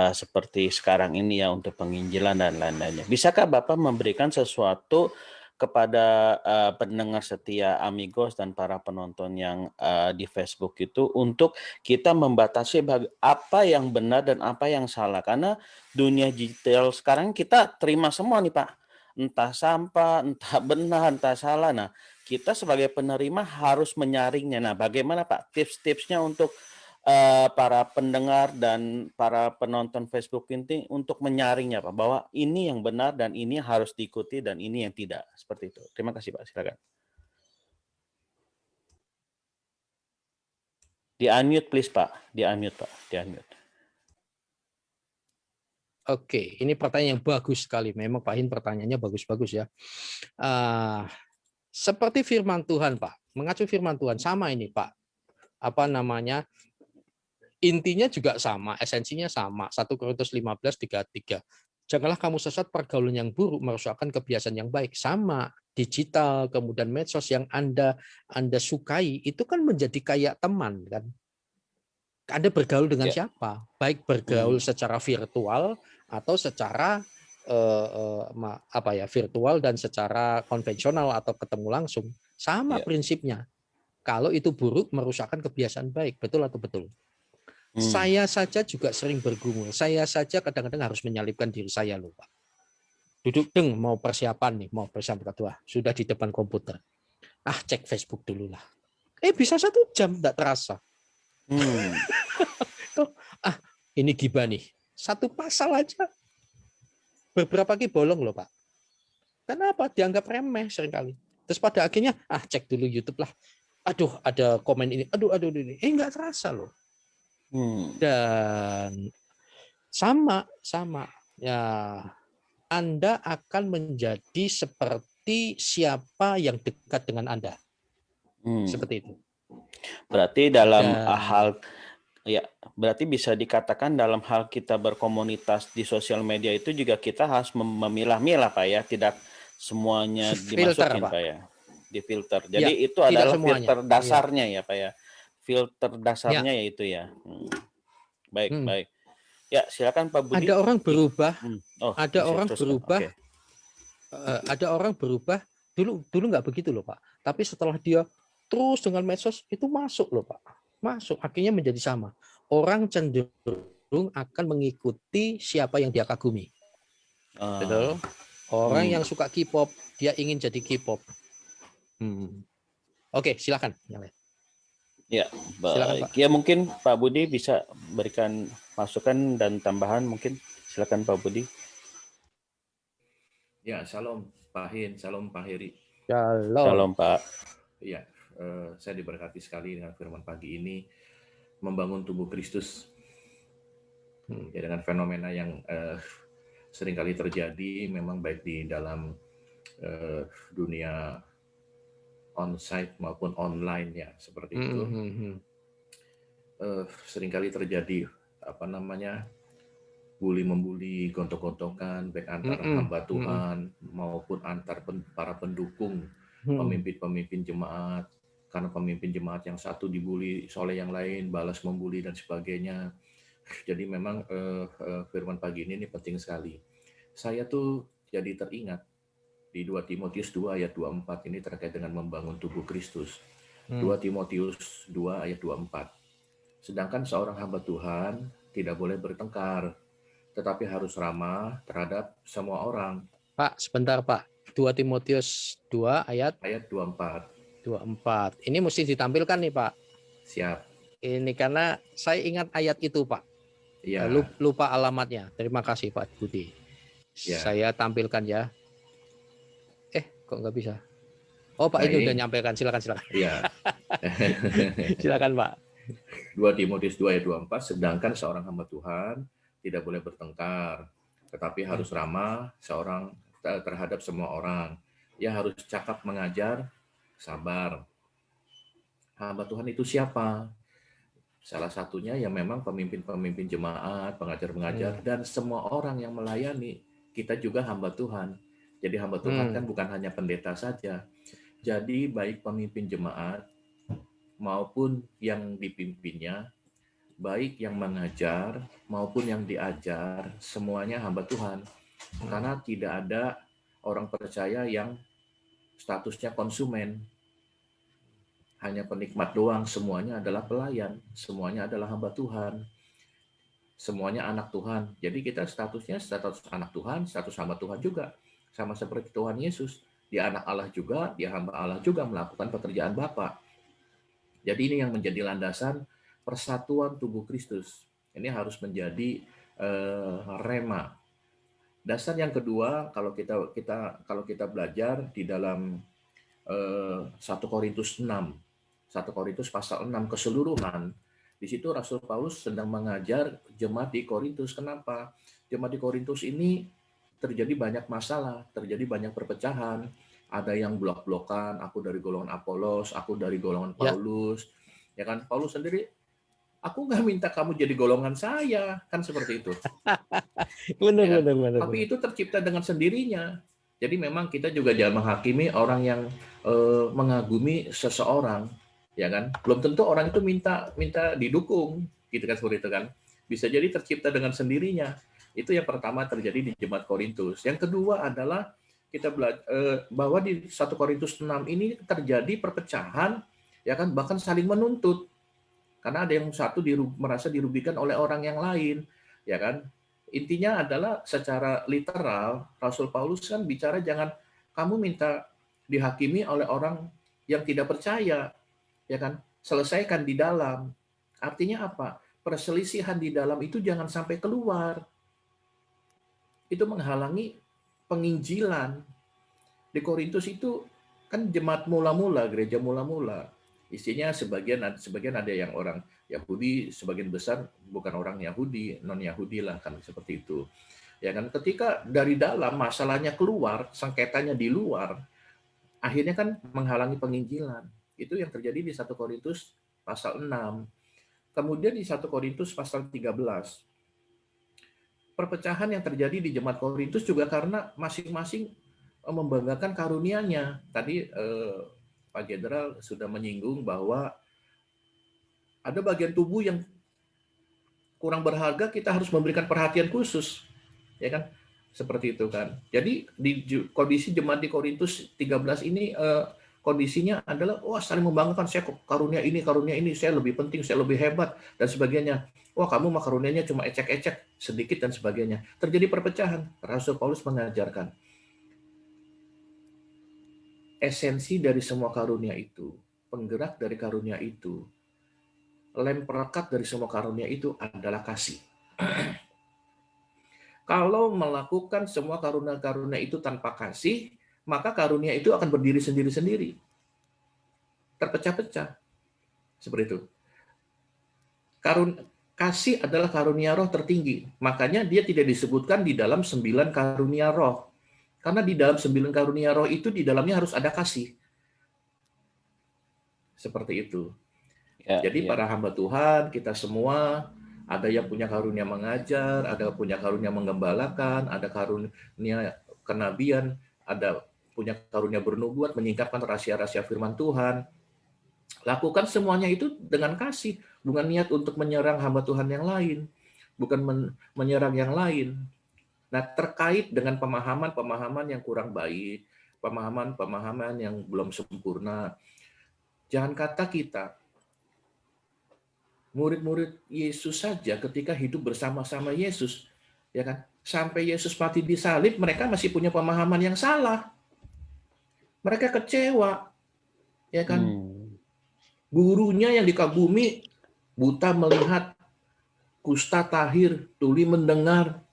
seperti sekarang ini ya untuk penginjilan dan lain-lainnya. Bisakah Bapak memberikan sesuatu kepada pendengar setia Amigos dan para penonton yang di Facebook itu untuk kita membatasi apa yang benar dan apa yang salah? Karena dunia digital sekarang kita terima semua nih Pak. Entah sampah, entah benar, entah salah. Nah, kita sebagai penerima harus menyaringnya. Nah, bagaimana Pak tips-tipsnya untuk para pendengar dan para penonton Facebook ini untuk menyaringnya Pak, bahwa ini yang benar dan ini harus diikuti dan ini yang tidak, seperti itu. Terima kasih Pak, silakan. Di-unmute please Pak, di-unmute Pak, di-unmute. Oke, ini pertanyaan yang bagus sekali. Memang Pak Hin pertanyaannya bagus-bagus ya. Seperti firman Tuhan Pak, mengacu firman Tuhan sama ini Pak. Apa namanya? Intinya juga sama, esensinya sama. 1 Korintus 15:33. Janganlah kamu sesat pergaulan yang buruk merusakkan kebiasaan yang baik. Sama, digital, kemudian medsos yang Anda sukai itu kan menjadi kayak teman kan. Anda bergaul dengan Ya. siapa? Baik bergaul secara virtual atau secara virtual dan secara konvensional atau ketemu langsung. Sama prinsipnya. Kalau itu buruk merusakkan kebiasaan baik, betul atau betul? Saya saja juga sering bergumul. Saya saja kadang-kadang harus menyalipkan diri saya loh, Pak. Duduk mau persiapan nih, mau persiapan kedua, sudah di depan komputer. Cek Facebook dulu lah. Bisa 1 jam tidak terasa. Ini gibah nih. 1 pasal aja. Beberapa kali bolong loh, Pak. Kenapa? Dianggap remeh seringkali. Terus pada akhirnya, cek dulu YouTube lah. Aduh, ada komen ini. Aduh ini. Nggak terasa loh. Dan sama ya, Anda akan menjadi seperti siapa yang dekat dengan Anda. Seperti itu. Berarti dalam hal berarti bisa dikatakan dalam hal kita berkomunitas di sosial media itu juga kita harus memilah-milah Pak ya, tidak semuanya dimasukin Pak ya, difilter. Jadi ya, itu adalah semuanya. Filter dasarnya ya Pak ya, filter dasarnya ya itu ya. Baik. Ya silakan Pak Budi. Ada orang berubah, ada orang berubah. Dulu nggak begitu loh Pak. Tapi setelah dia terus dengan medsos itu masuk loh Pak. Masuk, akhirnya menjadi sama. Orang cenderung akan mengikuti siapa yang dia kagumi. Betul. Orang yang suka K-pop, dia ingin jadi K-pop. Oke, silakan. Ya, baik. Silakan, Pak. Ya mungkin Pak Budi bisa berikan masukan dan tambahan mungkin. Silakan Pak Budi. Ya, salam Pak Hin, salam Pak Heri. Salam Pak. Ya, saya diberkati sekali dengan firman pagi ini, membangun tubuh Kristus. Ya, dengan fenomena yang seringkali terjadi, memang baik di dalam dunia on-site maupun online ya, seperti itu. Seringkali terjadi bully-membuli, gontok-gontokan, baik antar hamba Tuhan maupun antar para pendukung pemimpin-pemimpin jemaat. Karena pemimpin jemaat yang satu dibully oleh yang lain, balas membuli dan sebagainya. Jadi memang firman pagi ini penting sekali. Saya tuh jadi teringat di 2 Timotius 2 ayat 24 ini terkait dengan membangun tubuh Kristus. 2 Timotius 2 ayat 24. Sedangkan seorang hamba Tuhan tidak boleh bertengkar, tetapi harus ramah terhadap semua orang. Pak, sebentar Pak. 2 Timotius 2 ayat 24. Ini mesti ditampilkan nih Pak. Siap. Ini karena saya ingat ayat itu Pak. Ya. Lupa alamatnya. Terima kasih Pak Budi. Ya. Saya tampilkan ya. Kok nggak bisa? Oh Pak, ini udah nyampaikan. Silakan. Iya. Silakan Pak. 2 Timotius 2 ayat 24. Sedangkan seorang hamba Tuhan tidak boleh bertengkar, tetapi harus ramah terhadap semua orang. Ia harus cakap mengajar, sabar. Hamba Tuhan itu siapa? Salah satunya ya memang pemimpin-pemimpin jemaat, pengajar-pengajar, dan semua orang yang melayani. Kita juga hamba Tuhan. Jadi hamba Tuhan kan bukan hanya pendeta saja. Jadi baik pemimpin jemaat maupun yang dipimpinnya, baik yang mengajar maupun yang diajar, semuanya hamba Tuhan. Karena tidak ada orang percaya yang statusnya konsumen, hanya penikmat doang, semuanya adalah pelayan, semuanya adalah hamba Tuhan, semuanya anak Tuhan. Jadi kita statusnya status anak Tuhan, status hamba Tuhan juga. Sama seperti Tuhan Yesus, dia anak Allah juga, dia hamba Allah juga melakukan pekerjaan Bapa. Jadi ini yang menjadi landasan persatuan tubuh Kristus. Ini harus menjadi rema. Dasar yang kedua, kalau kita belajar di dalam 1 Korintus 6, 1 Korintus pasal 6 keseluruhan, di situ Rasul Paulus sedang mengajar jemaat di Korintus. Kenapa? Jemaat di Korintus ini terjadi banyak masalah, terjadi banyak perpecahan. Ada yang blok-blokan, aku dari golongan Apolos, aku dari golongan Paulus. Ya kan, Paulus sendiri, aku nggak minta kamu jadi golongan saya, kan seperti itu. Benar. Tapi itu tercipta dengan sendirinya. Jadi memang kita juga jangan menghakimi orang yang mengagumi seseorang, ya kan? Belum tentu orang itu minta didukung, gitu kan, seperti itu kan? Bisa jadi tercipta dengan sendirinya. Itu yang pertama terjadi di jemaat Korintus. Yang kedua adalah kita belajar bahwa di 1 Korintus 6 ini terjadi perpecahan, ya kan? Bahkan saling menuntut. Karena ada yang satu merasa dirugikan oleh orang yang lain, ya kan? Intinya adalah secara literal, Rasul Paulus kan bicara jangan kamu minta dihakimi oleh orang yang tidak percaya, ya kan? Selesaikan di dalam. Artinya apa? Perselisihan di dalam itu jangan sampai keluar. Itu menghalangi penginjilan. Di Korintus itu kan jemaat mula-mula, gereja mula-mula. Isinya sebagian ada yang orang Yahudi, sebagian besar bukan orang Yahudi, non-Yahudi lah, kan seperti itu. Ya kan, ketika dari dalam masalahnya keluar, sengketanya di luar, akhirnya kan menghalangi penginjilan. Itu yang terjadi di 1 Korintus pasal 6. Kemudian di 1 Korintus pasal 13. Perpecahan yang terjadi di jemaat Korintus juga karena masing-masing membanggakan karunia-Nya. Tadi Pak Jenderal sudah menyinggung bahwa ada bagian tubuh yang kurang berharga, kita harus memberikan perhatian khusus, ya kan? Seperti itu kan. Jadi di kondisi jemaat di Korintus 13 ini kondisinya adalah saling membanggakan, saya karunia ini, saya lebih penting, saya lebih hebat dan sebagainya. Kamu mah karunianya cuma ecek-ecek sedikit dan sebagainya. Terjadi perpecahan. Rasul Paulus mengajarkan esensi dari semua karunia itu, penggerak dari karunia itu, lem perekat dari semua karunia itu adalah kasih. Kalau melakukan semua karunia-karunia itu tanpa kasih, maka karunia itu akan berdiri sendiri-sendiri. Terpecah-pecah. Seperti itu. Kasih adalah karunia roh tertinggi. Makanya dia tidak disebutkan di dalam 9 karunia roh. Karena di dalam 9 karunia roh itu, di dalamnya harus ada kasih. Seperti itu. Jadi para hamba Tuhan, kita semua, ada yang punya karunia mengajar, ada punya karunia menggembalakan, ada karunia kenabian, ada punya karunia bernubuat, menyingkapkan rahasia-rahasia firman Tuhan. Lakukan semuanya itu dengan kasih, bukan niat untuk menyerang hamba Tuhan yang lain, bukan menyerang yang lain. Nah, terkait dengan pemahaman yang kurang baik, pemahaman yang belum sempurna, jangan kata kita, murid-murid Yesus saja ketika hidup bersama-sama Yesus, ya kan, sampai Yesus mati di salib, mereka masih punya pemahaman yang salah. Mereka kecewa, ya kan? Gurunya yang dikagumi, buta melihat, kusta tahir, tuli mendengar,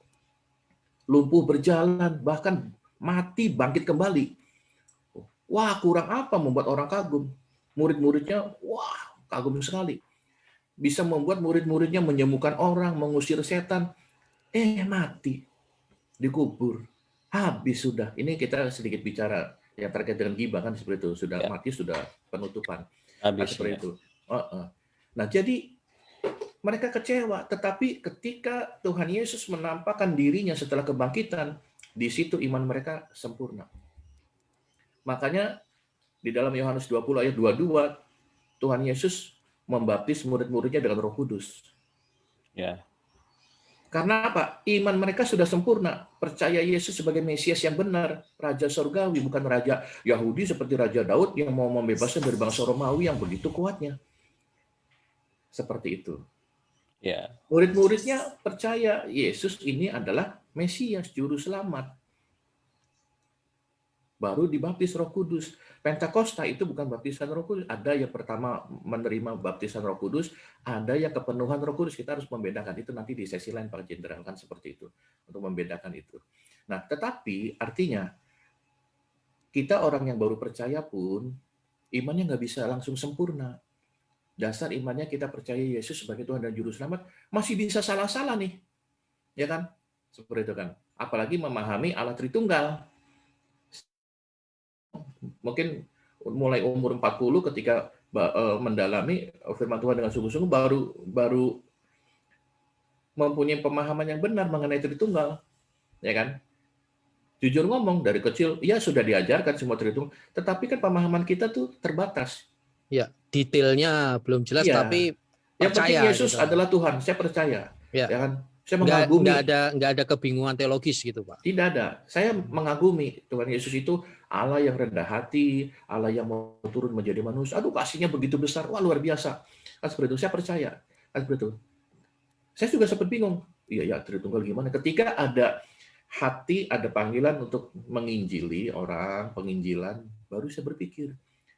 lumpuh berjalan, bahkan mati bangkit kembali. Wah, kurang apa membuat orang kagum? Murid-muridnya, wah, kagum sekali. Bisa membuat murid-muridnya menyembuhkan orang, mengusir setan. Mati, dikubur, habis sudah. Ini kita sedikit bicara yang terkait dengan ghibah kan seperti itu. Sudah mati, sudah penutupan. Habis, seperti itu. Nah, jadi mereka kecewa. Tetapi ketika Tuhan Yesus menampakkan dirinya setelah kebangkitan, di situ iman mereka sempurna. Makanya Di dalam Yohanes 20 ayat 22, Tuhan Yesus membaptis murid-muridnya dengan Roh Kudus. Ya. Karena apa? Iman mereka sudah sempurna. Percaya Yesus sebagai Mesias yang benar. Raja Surgawi, bukan raja Yahudi seperti Raja Daud yang mau membebaskan dari bangsa Romawi yang begitu kuatnya. Seperti itu. Ya. Murid-muridnya percaya Yesus ini adalah Mesias, Juru Selamat. Baru dibaptis Roh Kudus. Pentakosta itu bukan baptisan Roh Kudus. Ada yang pertama menerima baptisan Roh Kudus, ada yang kepenuhan Roh Kudus. Kita harus membedakan itu nanti di sesi lain Pak Jenderal, kan seperti itu. Untuk membedakan itu. Nah, tetapi artinya kita orang yang baru percaya pun imannya nggak bisa langsung sempurna. Dasar imannya kita percaya Yesus sebagai Tuhan dan Juru Selamat, masih bisa salah-salah nih. Ya kan? Seperti itu kan. Apalagi memahami Allah Tritunggal. Mungkin mulai umur 40 ketika mendalami firman Tuhan dengan sungguh-sungguh baru mempunyai pemahaman yang benar mengenai Tritunggal, ya kan? Jujur ngomong dari kecil ya sudah diajarkan semua Tritunggal, tetapi kan pemahaman kita tuh terbatas. Ya, detailnya belum jelas Iya. tapi Yang penting percaya Yesus gitu. adalah Tuhan, saya percaya. Ya. Ya kan? Saya mengagumi. Nggak ada kebingungan teologis gitu, Pak. Tidak ada. Saya mengagumi Tuhan Yesus itu Allah yang rendah hati, Allah yang mau turun menjadi manusia. Aduh, kasihnya begitu besar. Wah, luar biasa. Kan seperti itu. Saya percaya. Kan seperti itu. Saya juga sempat bingung. Iya, ya, Tritunggal gimana? Ketika ada hati, ada panggilan untuk menginjili orang, penginjilan, baru saya berpikir.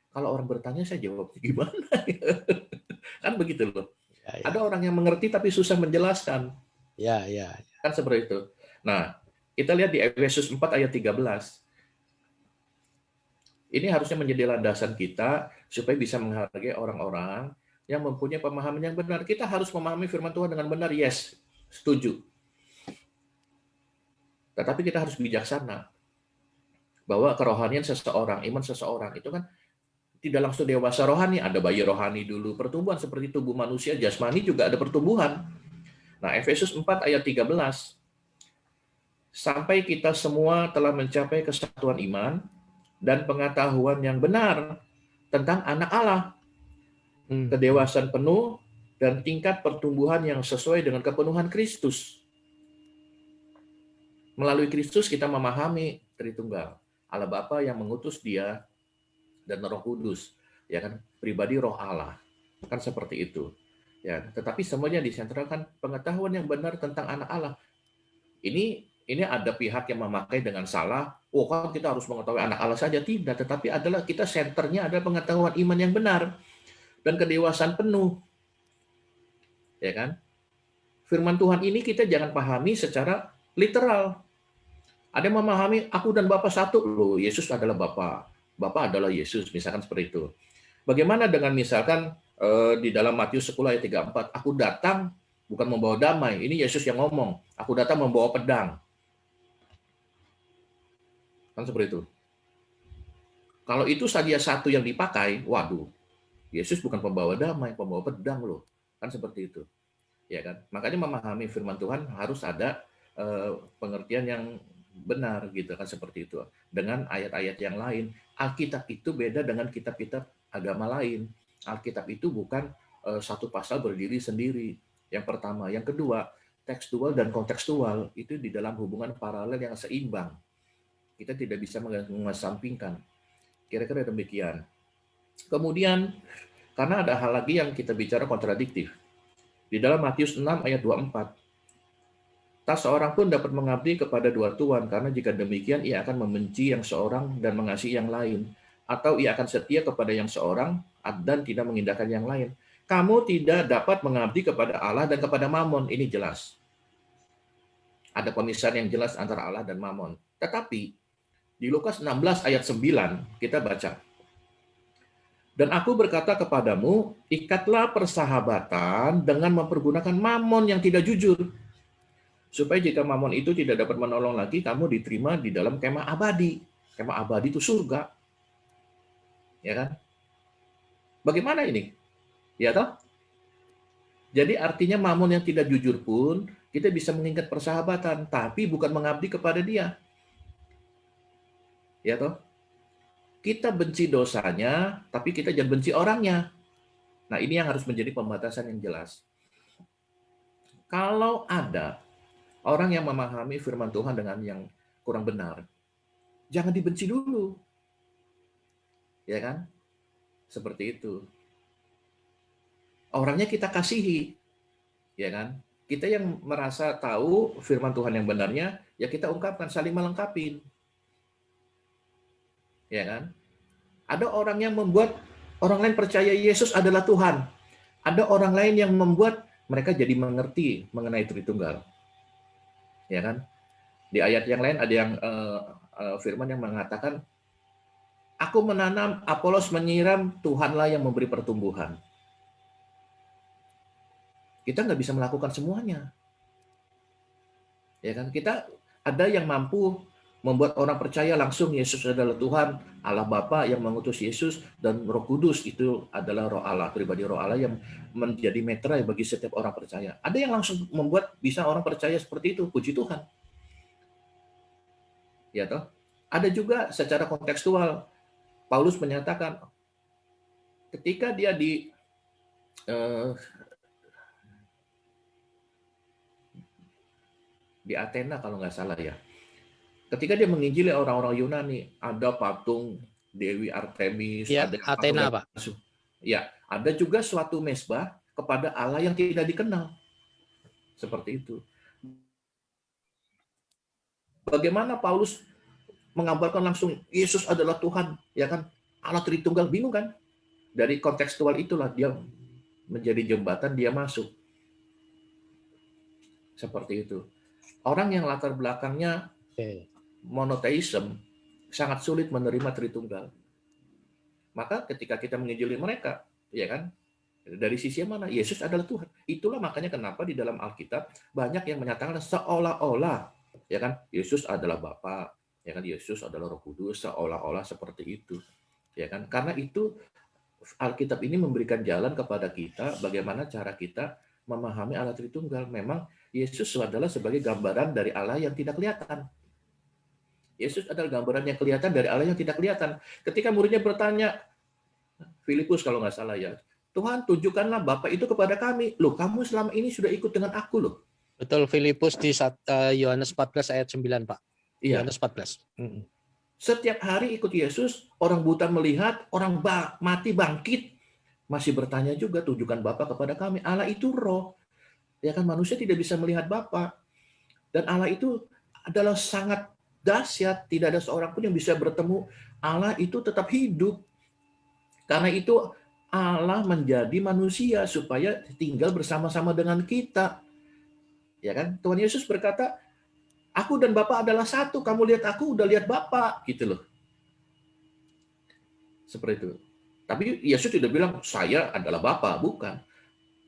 Kalau orang bertanya, saya jawab gimana? Kan begitu loh. Ya. Ada orang yang mengerti tapi susah menjelaskan. Ya. Kan seperti itu. Nah, kita lihat di Efesus 4 ayat 13. Ini harusnya menjadi landasan kita supaya bisa menghargai orang-orang yang mempunyai pemahaman yang benar. Kita harus memahami firman Tuhan dengan benar, yes, setuju. Tetapi kita harus bijaksana. Bahwa kerohanian seseorang, iman seseorang, itu kan tidak langsung dewasa rohani. Ada bayi rohani dulu, pertumbuhan seperti tubuh manusia, jasmani juga ada pertumbuhan. Nah, Efesus 4 ayat 13. Sampai kita semua telah mencapai kesatuan iman dan pengetahuan yang benar tentang anak Allah. Kedewasaan penuh dan tingkat pertumbuhan yang sesuai dengan kepenuhan Kristus. Melalui Kristus kita memahami Tritunggal. Allah Bapa yang mengutus Dia dan Roh Kudus, ya kan, pribadi Roh Allah. Kan seperti itu. Ya, tetapi semuanya disentralkan pengetahuan yang benar tentang anak Allah. Ini ada pihak yang memakai dengan salah. Oh, kan kita harus mengetahui anak Allah saja, tidak, tetapi adalah kita senternya adalah pengetahuan iman yang benar dan kedewasaan penuh. Ya kan? Firman Tuhan ini kita jangan pahami secara literal. Ada yang memahami aku dan Bapa satu. Loh, Yesus adalah Bapa. Bapa adalah Yesus, misalkan seperti itu. Bagaimana dengan misalkan di dalam Matius 10 ayat 34, aku datang bukan membawa damai. Ini Yesus yang ngomong. Aku datang membawa pedang. Kan seperti itu. Kalau itu saja satu yang dipakai, waduh, Yesus bukan pembawa damai, pembawa pedang loh. Kan seperti itu. Ya kan? Makanya memahami firman Tuhan harus ada pengertian yang benar gitu kan, seperti itu. Dengan ayat-ayat yang lain, Alkitab itu beda dengan kitab-kitab agama lain. Alkitab itu bukan satu pasal berdiri sendiri. Yang pertama, yang kedua, tekstual dan kontekstual itu di dalam hubungan paralel yang seimbang. Kita tidak bisa mengesampingkan. Kira-kira demikian. Kemudian, karena ada hal lagi yang kita bicara kontradiktif. Di dalam Matius 6 ayat 24, tak seorang pun dapat mengabdi kepada dua tuan, karena jika demikian ia akan membenci yang seorang dan mengasihi yang lain, atau ia akan setia kepada yang seorang dan tidak mengindahkan yang lain. Kamu tidak dapat mengabdi kepada Allah dan kepada Mamon, ini jelas. Ada pemisahan yang jelas antara Allah dan Mamon. Tetapi di Lukas 16 ayat 9 kita baca. Dan aku berkata kepadamu, ikatlah persahabatan dengan mempergunakan Mamon yang tidak jujur. Supaya jika Mamon itu tidak dapat menolong lagi, kamu diterima di dalam kemah abadi. Kemah abadi itu surga. Ya kan? Bagaimana ini? Ya toh? Jadi artinya Mamon yang tidak jujur pun, kita bisa mengingat persahabatan, tapi bukan mengabdi kepada dia. Ya toh? Kita benci dosanya, tapi kita jangan benci orangnya. Nah, ini yang harus menjadi pembatasan yang jelas. Kalau ada orang yang memahami firman Tuhan dengan yang kurang benar, jangan dibenci dulu. Ya kan? Seperti itu. Orangnya kita kasihi, ya kan? Kita yang merasa tahu firman Tuhan yang benarnya, ya kita ungkapkan, saling melengkapi, ya kan? Ada orang yang membuat orang lain percaya Yesus adalah Tuhan. Ada orang lain yang membuat mereka jadi mengerti mengenai Tritunggal, ya kan? Di ayat yang lain ada yang firman yang mengatakan, aku menanam, Apolos menyiram, Tuhanlah yang memberi pertumbuhan. Kita nggak bisa melakukan semuanya, ya kan? Kita ada yang mampu membuat orang percaya langsung Yesus adalah Tuhan, Allah Bapa yang mengutus Yesus, dan Roh Kudus itu adalah Roh Allah, pribadi Roh Allah yang menjadi meterai bagi setiap orang percaya. Ada yang langsung membuat bisa orang percaya seperti itu, puji Tuhan. Ya toh? Ada juga secara kontekstual, Paulus menyatakan ketika dia di Athena kalau nggak salah ya, ketika dia menginjili orang-orang Yunani, ada patung Dewi Artemis, Ya, ada Athena, Pak. ya, ada juga suatu mesbah kepada Allah yang tidak dikenal. Seperti itu. Bagaimana Paulus mengabarkan langsung Yesus adalah Tuhan, ya kan? Allah Tritunggal, bingung kan? Dari kontekstual itulah dia menjadi jembatan, dia masuk. Seperti itu. Orang yang latar belakangnya monoteisme sangat sulit menerima Tritunggal. Maka ketika kita menginjili mereka, ya kan, dari sisi mana Yesus adalah Tuhan. Itulah makanya kenapa di dalam Alkitab banyak yang menyatakan seolah-olah, ya kan, Yesus adalah Bapa, ya kan, Yesus adalah Roh Kudus, seolah-olah seperti itu, ya kan. Karena itu Alkitab ini memberikan jalan kepada kita bagaimana cara kita memahami Allah Tritunggal. Memang Yesus adalah sebagai gambaran dari Allah yang tidak kelihatan. Yesus adalah gambaran yang kelihatan dari Allah yang tidak kelihatan. Ketika muridnya bertanya, Filipus kalau nggak salah ya, Tuhan tunjukkanlah Bapa itu kepada kami. Loh, kamu selama ini sudah ikut dengan aku loh. Betul, Filipus di Yohanes 14 ayat 9, Pak. Iya. Yohanes 14. Setiap hari ikut Yesus, orang buta melihat, orang mati bangkit. Masih bertanya juga, tunjukkan Bapa kepada kami. Allah itu roh. Ya kan, manusia tidak bisa melihat Bapa. Dan Allah itu adalah sangat dahsyat. Tidak ada seorang pun yang bisa bertemu. Allah itu tetap hidup. Karena itu Allah menjadi manusia supaya tinggal bersama-sama dengan kita. Ya kan? Tuhan Yesus berkata, aku dan Bapa adalah satu. Kamu lihat aku, udah lihat Bapa, gitu loh. Seperti itu. Tapi Yesus tidak bilang saya adalah Bapa, bukan.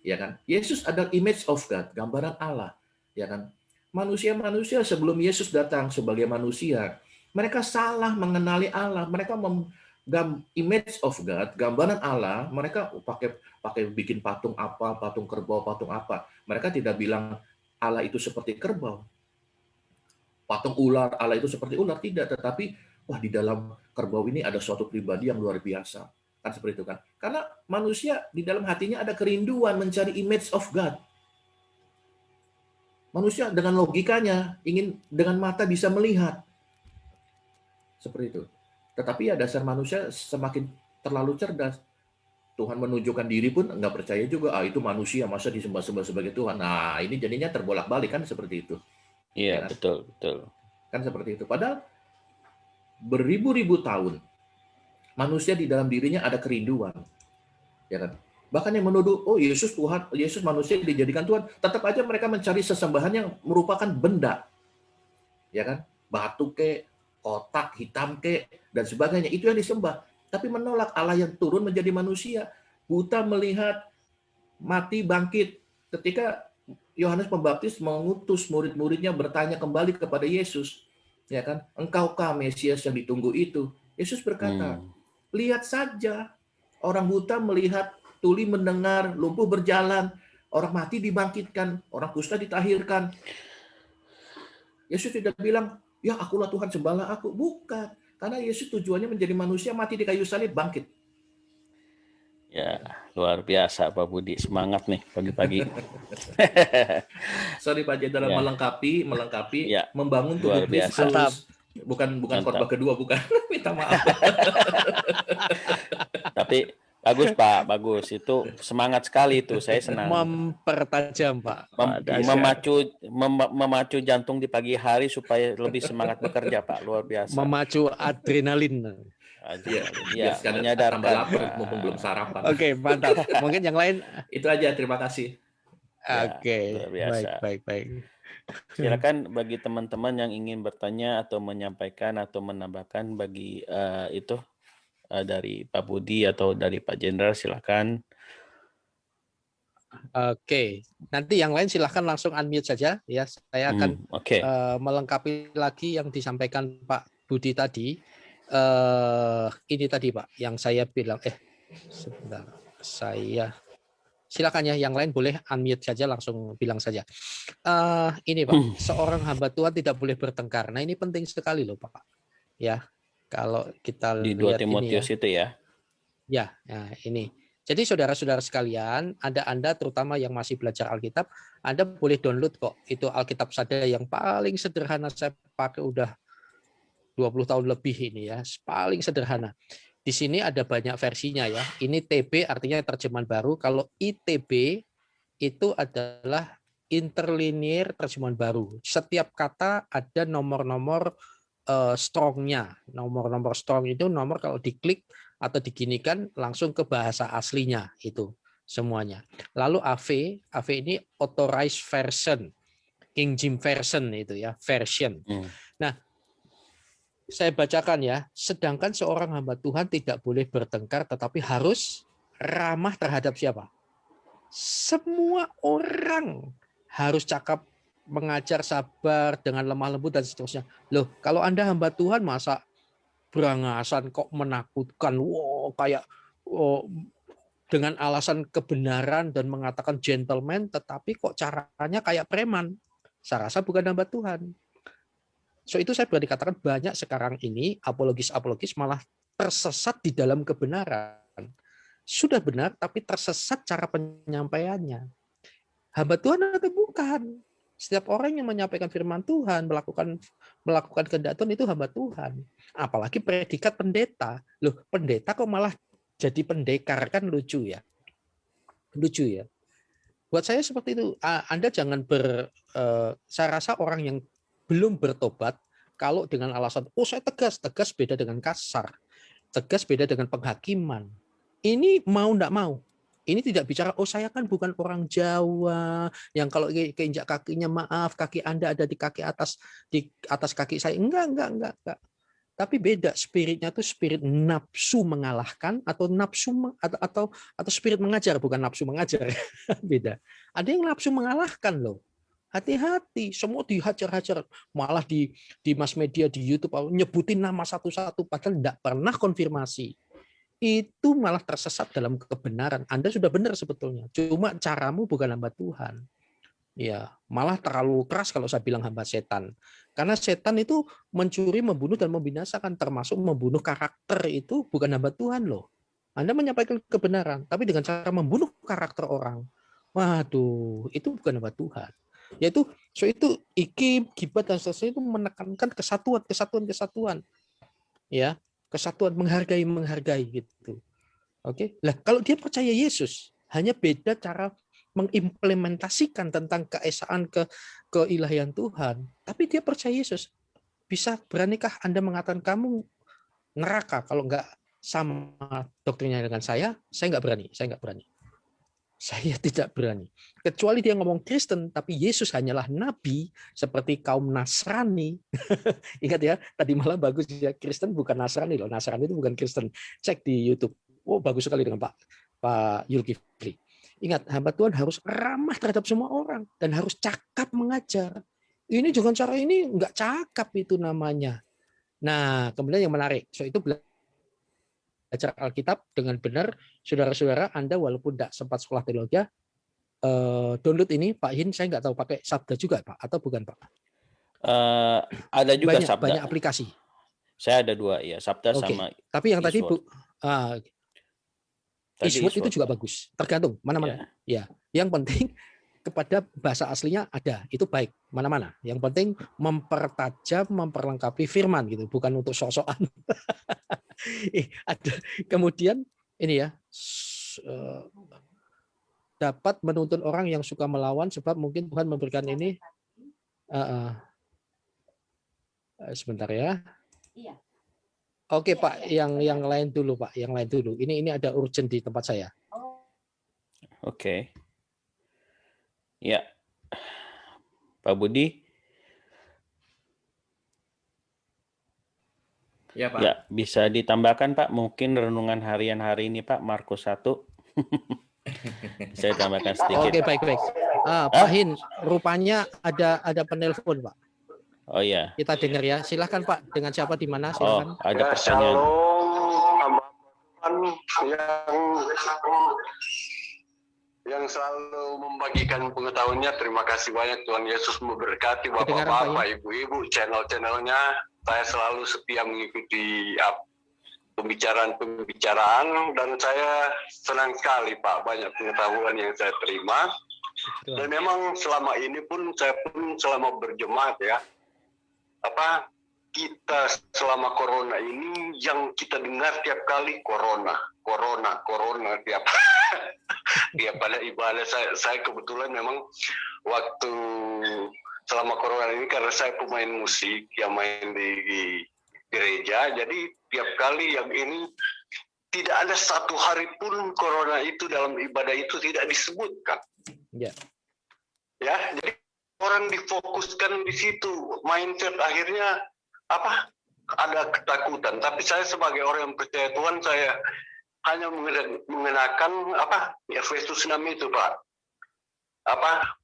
Ya kan? Yesus adalah image of God, gambaran Allah. Ya kan? Manusia-manusia sebelum Yesus datang sebagai manusia, mereka salah mengenali Allah. Mereka image of God, gambaran Allah, mereka pakai bikin patung apa, patung kerbau, patung apa. Mereka tidak bilang Allah itu seperti kerbau. Patung ular, Allah itu seperti ular, tidak. Tetapi, wah, di dalam kerbau ini ada suatu pribadi yang luar biasa. Kan seperti itu kan. Karena manusia di dalam hatinya ada kerinduan mencari image of God. Manusia dengan logikanya ingin dengan mata bisa melihat. Seperti itu. Tetapi ya dasar manusia semakin terlalu cerdas. Tuhan menunjukkan diri pun nggak percaya juga. Itu manusia, masa disembah-sembah sebagai Tuhan. Nah, ini jadinya terbolak-balik kan seperti itu. Iya, ya kan? betul. Kan seperti itu. Padahal beribu-ribu tahun manusia di dalam dirinya ada kerinduan. Ya kan? Bahkan yang menuduh, oh Yesus Tuhan, Yesus manusia dijadikan Tuhan, tetap aja mereka mencari sesembahan yang merupakan benda. Ya kan? Batu ke, kotak hitam ke, dan sebagainya, itu yang disembah. Tapi menolak Allah yang turun menjadi manusia. Buta melihat, mati bangkit. Ketika Yohanes Pembaptis mengutus murid-muridnya bertanya kembali kepada Yesus, ya kan, engkaukah Mesias yang ditunggu itu? Yesus berkata, lihat saja, orang buta melihat, tuli mendengar, lumpuh berjalan, orang mati dibangkitkan, orang kusta ditahirkan. Yesus tidak bilang, ya akulah Tuhan, sembahlah aku. Bukan. Karena Yesus tujuannya menjadi manusia, mati di kayu salib, bangkit. Ya, luar biasa Pak Budi. Semangat nih pagi-pagi. Sorry Pak Jenderal, Ya, melengkapi, ya, membangun tubuh luar biasa. Mantap. Kristus. Bukan khotbah Mantap. kedua, bukan. Minta maaf. Tapi bagus Pak, bagus. Itu semangat sekali itu. Saya senang. Mempertajam, Pak. Wah, dahsyat. Memacu jantung di pagi hari supaya lebih semangat bekerja Pak. Luar biasa. Memacu adrenalin. Iya, Ya, biar sekalian menyadarkan. tambah lapar mumpung belum sarapan. Oke, mantap. Mungkin yang lain. Itu aja, terima kasih. Ya, Oke, luar biasa. baik. Silakan bagi teman-teman yang ingin bertanya atau menyampaikan atau menambahkan bagi itu dari Pak Budi atau dari Pak Jenderal, silakan. Oke, nanti yang lain silahkan langsung unmute saja ya. Saya akan Oke. melengkapi lagi yang disampaikan Pak Budi tadi. Ini tadi Pak, yang saya bilang. Sebentar, silakan ya. Yang lain boleh unmute saja, langsung bilang saja. Ini Pak, seorang hamba Tuhan tidak boleh bertengkar. Nah ini penting sekali loh Pak. Ya, kalau kita Di 2 lihat Timotius ini itu ya. ya, nah ini. Jadi saudara-saudara sekalian, Anda terutama yang masih belajar Alkitab, Anda boleh download kok. Itu Alkitab Sada yang paling sederhana, saya pakai udah 20 tahun lebih ini ya, paling sederhana. Di sini ada banyak versinya ya. Ini TB artinya terjemahan baru. Kalau ITB itu adalah interlinear terjemahan baru. Setiap kata ada nomor-nomor strongnya. Nomor-nomor strong itu nomor kalau diklik atau diginikan langsung ke bahasa aslinya itu semuanya. Lalu AV ini authorized version, King James version itu ya, version. Nah, saya bacakan ya. Sedangkan seorang hamba Tuhan tidak boleh bertengkar, tetapi harus ramah terhadap siapa? Semua orang. Harus cakap, mengajar, sabar, dengan lemah lembut dan seterusnya. Loh, kalau Anda hamba Tuhan masa berangasan kok menakutkan, kayak dengan alasan kebenaran dan mengatakan gentleman, tetapi kok caranya kayak preman. Saya rasa bukan hamba Tuhan. So itu saya berani katakan banyak sekarang ini apologis malah tersesat di dalam kebenaran. Sudah benar tapi tersesat cara penyampaiannya. Hamba Tuhan atau bukan? Setiap orang yang menyampaikan firman Tuhan, melakukan kehendak Tuhan itu hamba Tuhan. Apalagi predikat pendeta. Loh, pendeta kok malah jadi pendekar, kan lucu ya. Lucu ya. Buat saya seperti itu. Anda jangan saya rasa orang yang belum bertobat kalau dengan alasan saya tegas beda dengan kasar. Tegas beda dengan penghakiman. Ini mau enggak mau. Ini tidak bicara, saya kan bukan orang Jawa yang kalau keinjak kakinya maaf, kaki Anda ada di atas kaki saya. Enggak. Tapi beda spiritnya tuh spirit nafsu mengalahkan atau nafsu atau spirit mengajar, bukan nafsu mengajar. Beda. Ada yang nafsu mengalahkan loh. Hati-hati, semua dihajar-hajar. Malah di mass media, di YouTube nyebutin nama satu-satu padahal tidak pernah konfirmasi. Itu malah tersesat dalam kebenaran. Anda sudah benar sebetulnya. Cuma caramu bukan hamba Tuhan. Ya, malah terlalu keras kalau saya bilang hamba setan. Karena setan itu mencuri, membunuh dan membinasakan, termasuk membunuh karakter itu bukan hamba Tuhan loh. Anda menyampaikan kebenaran, tapi dengan cara membunuh karakter orang. Waduh, itu bukan hamba Tuhan. Yaitu ikim, gibat dan seterusnya itu menekankan kesatuan. Ya, kesatuan, menghargai gitu. Oke. Lah kalau dia percaya Yesus, hanya beda cara mengimplementasikan tentang keesaan keilahian Tuhan, tapi dia percaya Yesus. Beranikah Anda mengatakan kamu neraka kalau enggak sama doktrinnya dengan saya enggak berani. Saya tidak berani. Kecuali dia ngomong Kristen, tapi Yesus hanyalah nabi seperti kaum Nasrani. Ingat ya, tadi malam bagus ya, Kristen bukan Nasrani loh. Nasrani itu bukan Kristen. Cek di YouTube. Bagus sekali dengan Pak Yulkifli. Ingat, hamba Tuhan harus ramah terhadap semua orang dan harus cakap mengajar. Ini dengan cara ini enggak cakap itu namanya. Nah, kemudian yang menarik, itu belajar Alkitab dengan benar, saudara-saudara Anda walaupun tidak sempat sekolah teologi, download ini Pak Hin, saya nggak tahu pakai Sabda juga Pak atau bukan Pak? Ada juga banyak Sabda. aplikasi. Saya ada 2 ya, Sabda Oke. sama Tapi yang tadi Eastward. Eastward itu Eastward, juga Pak. bagus. Tergantung mana-mana. Ya. Yang penting kepada bahasa aslinya ada, itu baik mana-mana. Yang penting mempertajam, memperlengkapi firman gitu, bukan untuk sok-sokan. Ada. Kemudian ini ya, dapat menuntun orang yang suka melawan sebab mungkin Tuhan memberikan ini. Sebentar ya. Oke Pak, yang lain dulu Pak, yang lain dulu. Ini ada urgent di tempat saya. Oke. Ya. Pak Budi. Ya Pak. Ya, bisa ditambahkan Pak, mungkin renungan harian hari ini Pak, Markus 1. Saya tambahkan sedikit. Oke, baik. Pak Hin, rupanya ada penelpon Pak. Oh ya. Kita dengar ya. Silakan Pak, dengan siapa di mana? Silakan. Ada pertanyaan. Yang selalu membagikan pengetahuannya, terima kasih banyak. Tuhan Yesus memberkati bapak-bapak, ibu-ibu, channel-channelnya. Saya selalu setia mengikuti pembicaraan dan saya senang sekali Pak, banyak pengetahuan yang saya terima. Dan memang selama ini pun saya pun selama berjemaat ya, kita selama corona ini yang kita dengar tiap kali corona tiap pada ibadah. Saya kebetulan memang waktu selama corona ini, karena saya pemain musik yang main di gereja, jadi tiap kali yang ini tidak ada satu hari pun corona itu dalam ibadah itu tidak disebutkan. Ya, jadi orang difokuskan di situ, mindset akhirnya ada ketakutan. Tapi saya sebagai orang yang percaya Tuhan, saya hanya mengenakan Efesus 6 itu Pak.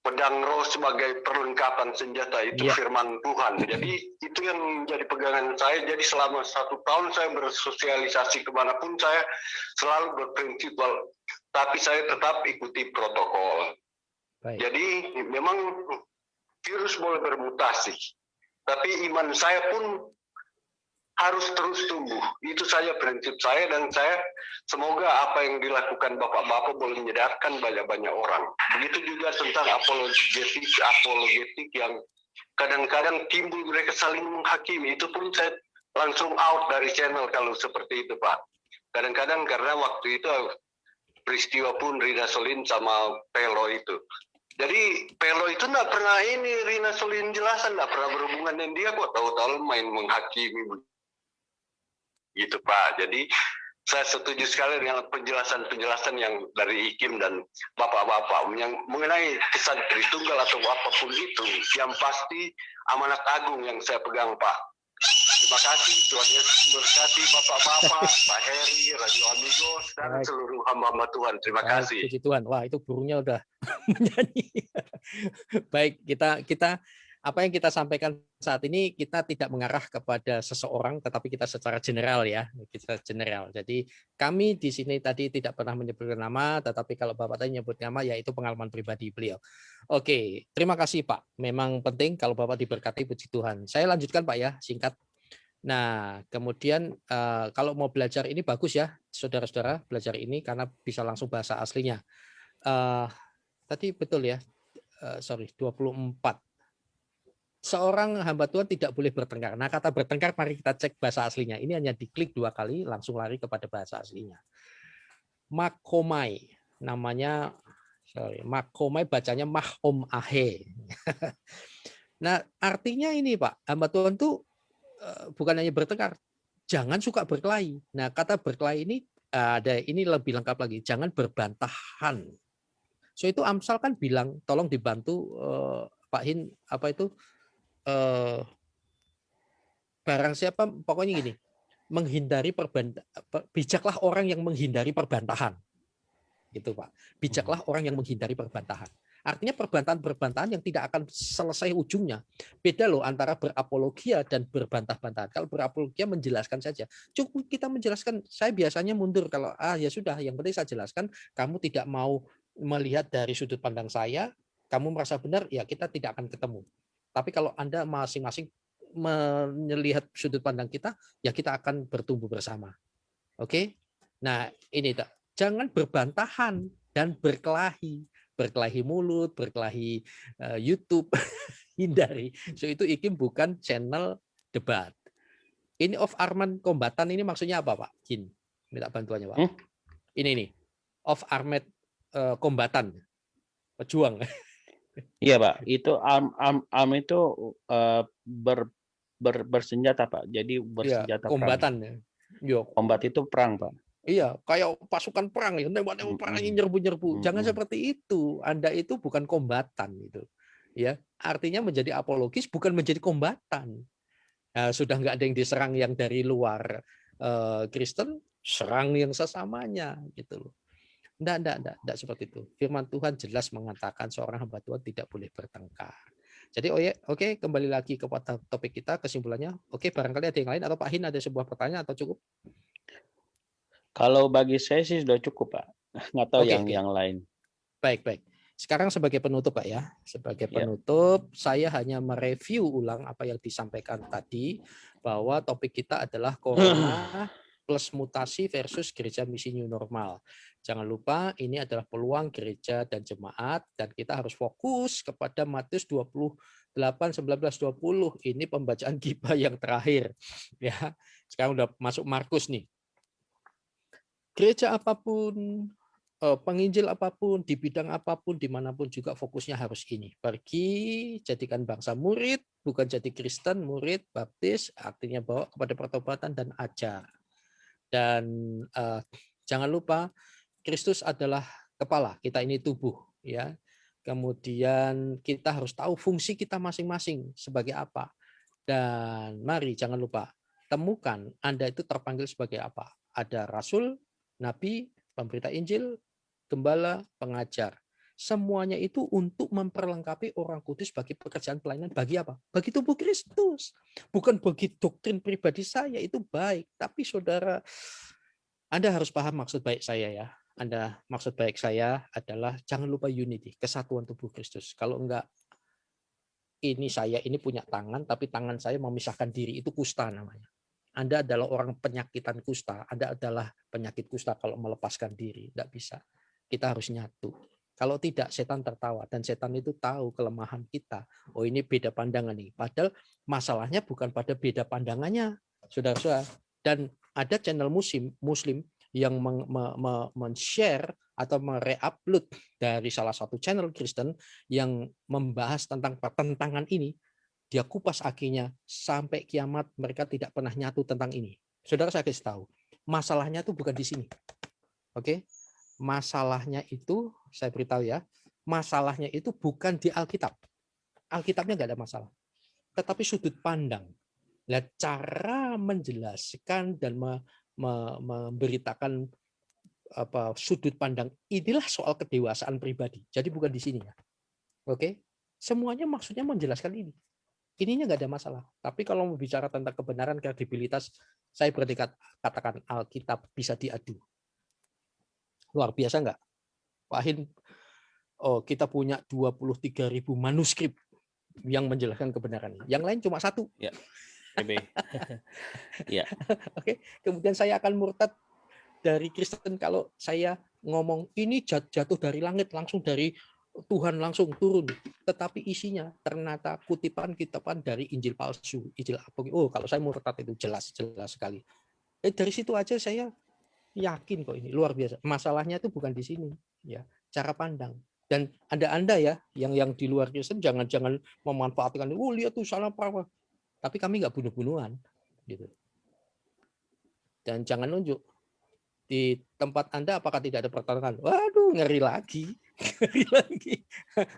Pedang roh sebagai perlengkapan senjata itu firman Tuhan. Jadi itu yang menjadi pegangan saya. Jadi selama 1 tahun saya bersosialisasi kemanapun, saya selalu berprinsip, tapi saya tetap ikuti protokol. Baik. Jadi memang virus boleh bermutasi, tapi iman saya pun harus terus tumbuh. Itu saja prinsip saya, dan saya semoga apa yang dilakukan bapak-bapak boleh menyadarkan banyak-banyak orang. Begitu juga tentang apologetik yang kadang-kadang timbul mereka saling menghakimi. Itu pun saya langsung out dari channel kalau seperti itu Pak. Kadang-kadang karena waktu itu peristiwa pun Rina Solin sama Pelo itu. Jadi Pelo itu enggak pernah Rina Solin jelasan, enggak pernah berhubungan dengan dia kok, tahu-tahu main menghakimi gitu Pak. Jadi saya setuju sekali dengan penjelasan yang dari Ikim dan bapak-bapak yang mengenai kesan Tritunggal atau apapun itu. Yang pasti amanat agung yang saya pegang Pak. Terima kasih, Tuhan Yesus memberkati bapak-bapak, Pak Heri, Radio Amigos, dan seluruh hamba-hamba Tuhan. Terima kasih. Puji Tuhan. Wah, itu burungnya udah menyanyi. Baik, kita apa yang kita sampaikan saat ini, kita tidak mengarah kepada seseorang, tetapi kita secara general ya, kita general. Jadi kami di sini tadi tidak pernah menyebutkan nama, tetapi kalau Bapak tadi menyebut nama, yaitu pengalaman pribadi beliau. Oke, terima kasih Pak. Memang penting kalau Bapak diberkati, puji Tuhan. Saya lanjutkan Pak ya, singkat. Nah, kemudian kalau mau belajar ini bagus ya, saudara-saudara, belajar ini karena bisa langsung bahasa aslinya. Tadi betul ya, 24. Seorang hamba Tuhan tidak boleh bertengkar. Nah, kata bertengkar mari kita cek bahasa aslinya. Ini hanya diklik 2 kali langsung lari kepada bahasa aslinya. Makomai namanya, makomai bacanya mahom ahe. Nah, artinya ini Pak, hamba Tuhan tuh bukan hanya bertengkar, jangan suka berkelahi. Nah, kata berkelahi ini ada ini lebih lengkap lagi, jangan berbantahan. So itu Amsal kan bilang tolong dibantu Pak Hin barang siapa, pokoknya gini, menghindari bijaklah orang yang menghindari perbantahan, gitu Pak. Bijaklah orang yang menghindari perbantahan. Artinya perbantahan yang tidak akan selesai ujungnya. Beda loh antara berapologia dan berbantah-bantahan. Kalau berapologia menjelaskan saja, cukup kita menjelaskan. Saya biasanya mundur kalau ya sudah, yang penting saya jelaskan. Kamu tidak mau melihat dari sudut pandang saya, kamu merasa benar, ya kita tidak akan ketemu. Tapi kalau Anda masing-masing melihat sudut pandang kita, ya kita akan bertumbuh bersama. Oke? Nah, ini tak. Jangan berbantahan dan berkelahi. Berkelahi mulut, berkelahi YouTube, hindari. So itu IKIM bukan channel debat. Ini of armed kombatan ini maksudnya apa, Pak Jin? Minta bantuannya, Pak. Ini nih. Of armed kombatan. Pejuang. Iya, Pak. Itu arm itu bersenjata, Pak. Jadi bersenjata kombatan perang. Ya. Kombat itu perang, Pak. Iya, kayak pasukan perang ya, nembak-nembak perang, nyerbu-nyerbu. Jangan seperti itu. Anda itu bukan kombatan itu. Ya, artinya menjadi apologis bukan menjadi kombatan. Nah, sudah nggak ada yang diserang yang dari luar Kristen, serang yang sesamanya gitu loh. Enggak seperti itu. Firman Tuhan jelas mengatakan seorang hamba Tuhan tidak boleh bertengkar. Jadi oke, kembali lagi kepada topik kita, kesimpulannya. Oke, barangkali ada yang lain atau Pak Hin ada sebuah pertanyaan atau cukup? Kalau bagi saya sih sudah cukup, Pak. Nggak tahu Oke. yang lain. Baik. Sekarang sebagai penutup, Pak ya. Sebagai penutup, saya hanya mereview ulang apa yang disampaikan tadi, bahwa topik kita adalah Corona plus mutasi versus gereja misi new normal. Jangan lupa ini adalah peluang gereja dan jemaat, dan kita harus fokus kepada Matius 28:19-20. Ini pembacaan Gibah yang terakhir. Ya, sekarang udah masuk Markus nih. Gereja apapun, penginjil apapun, di bidang apapun, dimanapun juga fokusnya harus ini. Pergi, jadikan bangsa murid, bukan jadi Kristen, murid, baptis, artinya bawa kepada pertobatan dan ajar. Dan jangan lupa, Kristus adalah kepala, kita ini tubuh. Ya. Kemudian kita harus tahu fungsi kita masing-masing sebagai apa. Dan mari jangan lupa, temukan Anda itu terpanggil sebagai apa. Ada rasul, nabi, pemberita Injil, gembala, pengajar. Semuanya itu untuk memperlengkapi orang kudus bagi pekerjaan pelayanan. Bagi apa? Bagi tubuh Kristus. Bukan bagi doktrin pribadi saya, itu baik. Tapi saudara, Anda harus paham maksud baik saya ya. Maksud baik saya adalah jangan lupa unity, kesatuan tubuh Kristus. Kalau enggak, ini punya tangan, tapi tangan saya memisahkan diri, itu kusta namanya. Anda adalah orang penyakitan kusta, Anda adalah penyakit kusta kalau melepaskan diri, tidak bisa. Kita harus nyatu. Kalau tidak, setan tertawa, dan setan itu tahu kelemahan kita. Oh, ini beda pandangan nih. Padahal masalahnya bukan pada beda pandangannya, saudara-saudara. Dan ada channel Muslim yang men-share atau mere-upload dari salah satu channel Kristen yang membahas tentang pertentangan ini. Dia kupas akinya sampai kiamat, mereka tidak pernah nyatu tentang ini. Saudara, saya kasih tahu, masalahnya itu bukan di sini. Oke? Masalahnya itu, saya beritahu ya, masalahnya itu bukan di Alkitab. Alkitabnya nggak ada masalah. Tetapi sudut pandang. Nah, cara menjelaskan dan memberitakan sudut pandang, inilah soal kedewasaan pribadi. Jadi bukan di sini ya. Oke? Semuanya maksudnya menjelaskan ini. Ininya nggak ada masalah. Tapi kalau mau bicara tentang kebenaran, kredibilitas, saya berarti katakan Alkitab bisa diadu. Luar biasa nggak? Pak Hin, kita punya 23.000 manuskrip yang menjelaskan kebenaran. Yang lain cuma satu. Ya. Ya. Oke. Kemudian saya akan murtad dari Kristen kalau saya ngomong ini jatuh dari langit, langsung dari Tuhan langsung turun, tetapi isinya ternyata kutipan dari Injil palsu, Injil apokrifa. Oh, kalau saya murtad itu jelas sekali. Dari situ aja saya yakin kok ini luar biasa. Masalahnya itu bukan di sini, ya, cara pandang. Dan Anda ya, yang di luar Kristen jangan memanfaatkan, lihat tuh salah apa. Tapi kami nggak bunuh-bunuhan, gitu. Dan jangan nunjuk di tempat Anda apakah tidak ada pertentangan. Waduh, ngeri lagi.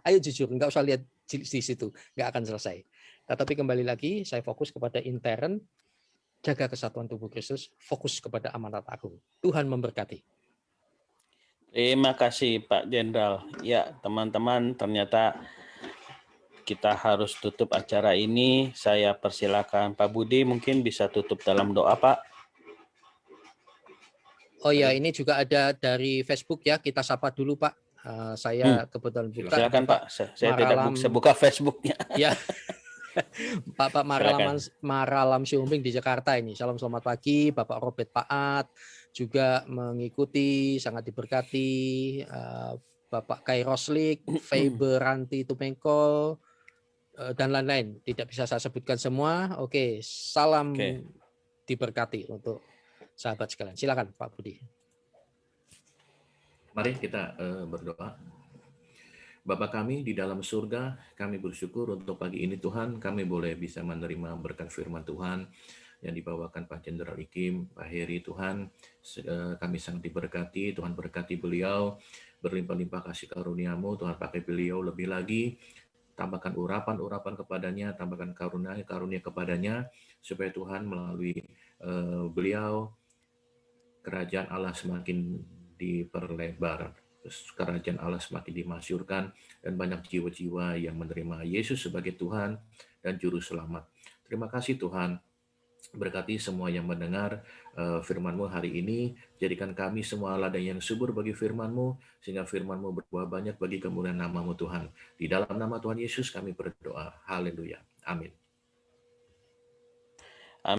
Ayo jujur, nggak usah lihat di situ, nggak akan selesai. Tetapi kembali lagi, saya fokus kepada intern, jaga kesatuan tubuh Kristus, fokus kepada amanat agung. Tuhan memberkati. Terima kasih Pak Jenderal. Ya, teman-teman, ternyata kita harus tutup acara ini. Saya persilakan Pak Budi, mungkin bisa tutup dalam doa, Pak. Oh ya, ini juga ada dari Facebook ya, kita sapa dulu Pak. Saya kebetulan buka. Silakan Pak, saya tidak buka Facebooknya. Ya, Bapak Silakan. Maralam Siumbing di Jakarta ini. Salam selamat pagi, Bapak Robert Paat juga mengikuti, sangat diberkati. Bapak Kairoslik, Faber Ranti Tumengkol, dan lain-lain. Tidak bisa saya sebutkan semua. Oke, salam diberkati untuk sahabat sekalian. Silakan Pak Budi. Mari kita berdoa. Bapa kami di dalam surga, kami bersyukur untuk pagi ini Tuhan, kami boleh bisa menerima berkat firman Tuhan yang dibawakan Pak Jenderal Ikim, Pak Heri Tuhan. Kami sangat diberkati, Tuhan berkati beliau, berlimpah-limpah kasih karunia-Mu, Tuhan pakai beliau lebih lagi, tambahkan urapan-urapan kepadanya, tambahkan karunia kepadanya, supaya Tuhan melalui beliau, kerajaan Allah semakin diperlebar, kerajaan Allah semakin dimasyurkan, dan banyak jiwa-jiwa yang menerima Yesus sebagai Tuhan dan Juru Selamat. Terima kasih Tuhan, berkati semua yang mendengar firman-Mu hari ini, jadikan kami semua ladang yang subur bagi firman-Mu, sehingga firman-Mu berbuah banyak bagi kemuliaan nama-Mu Tuhan. Di dalam nama Tuhan Yesus kami berdoa, haleluya, amin.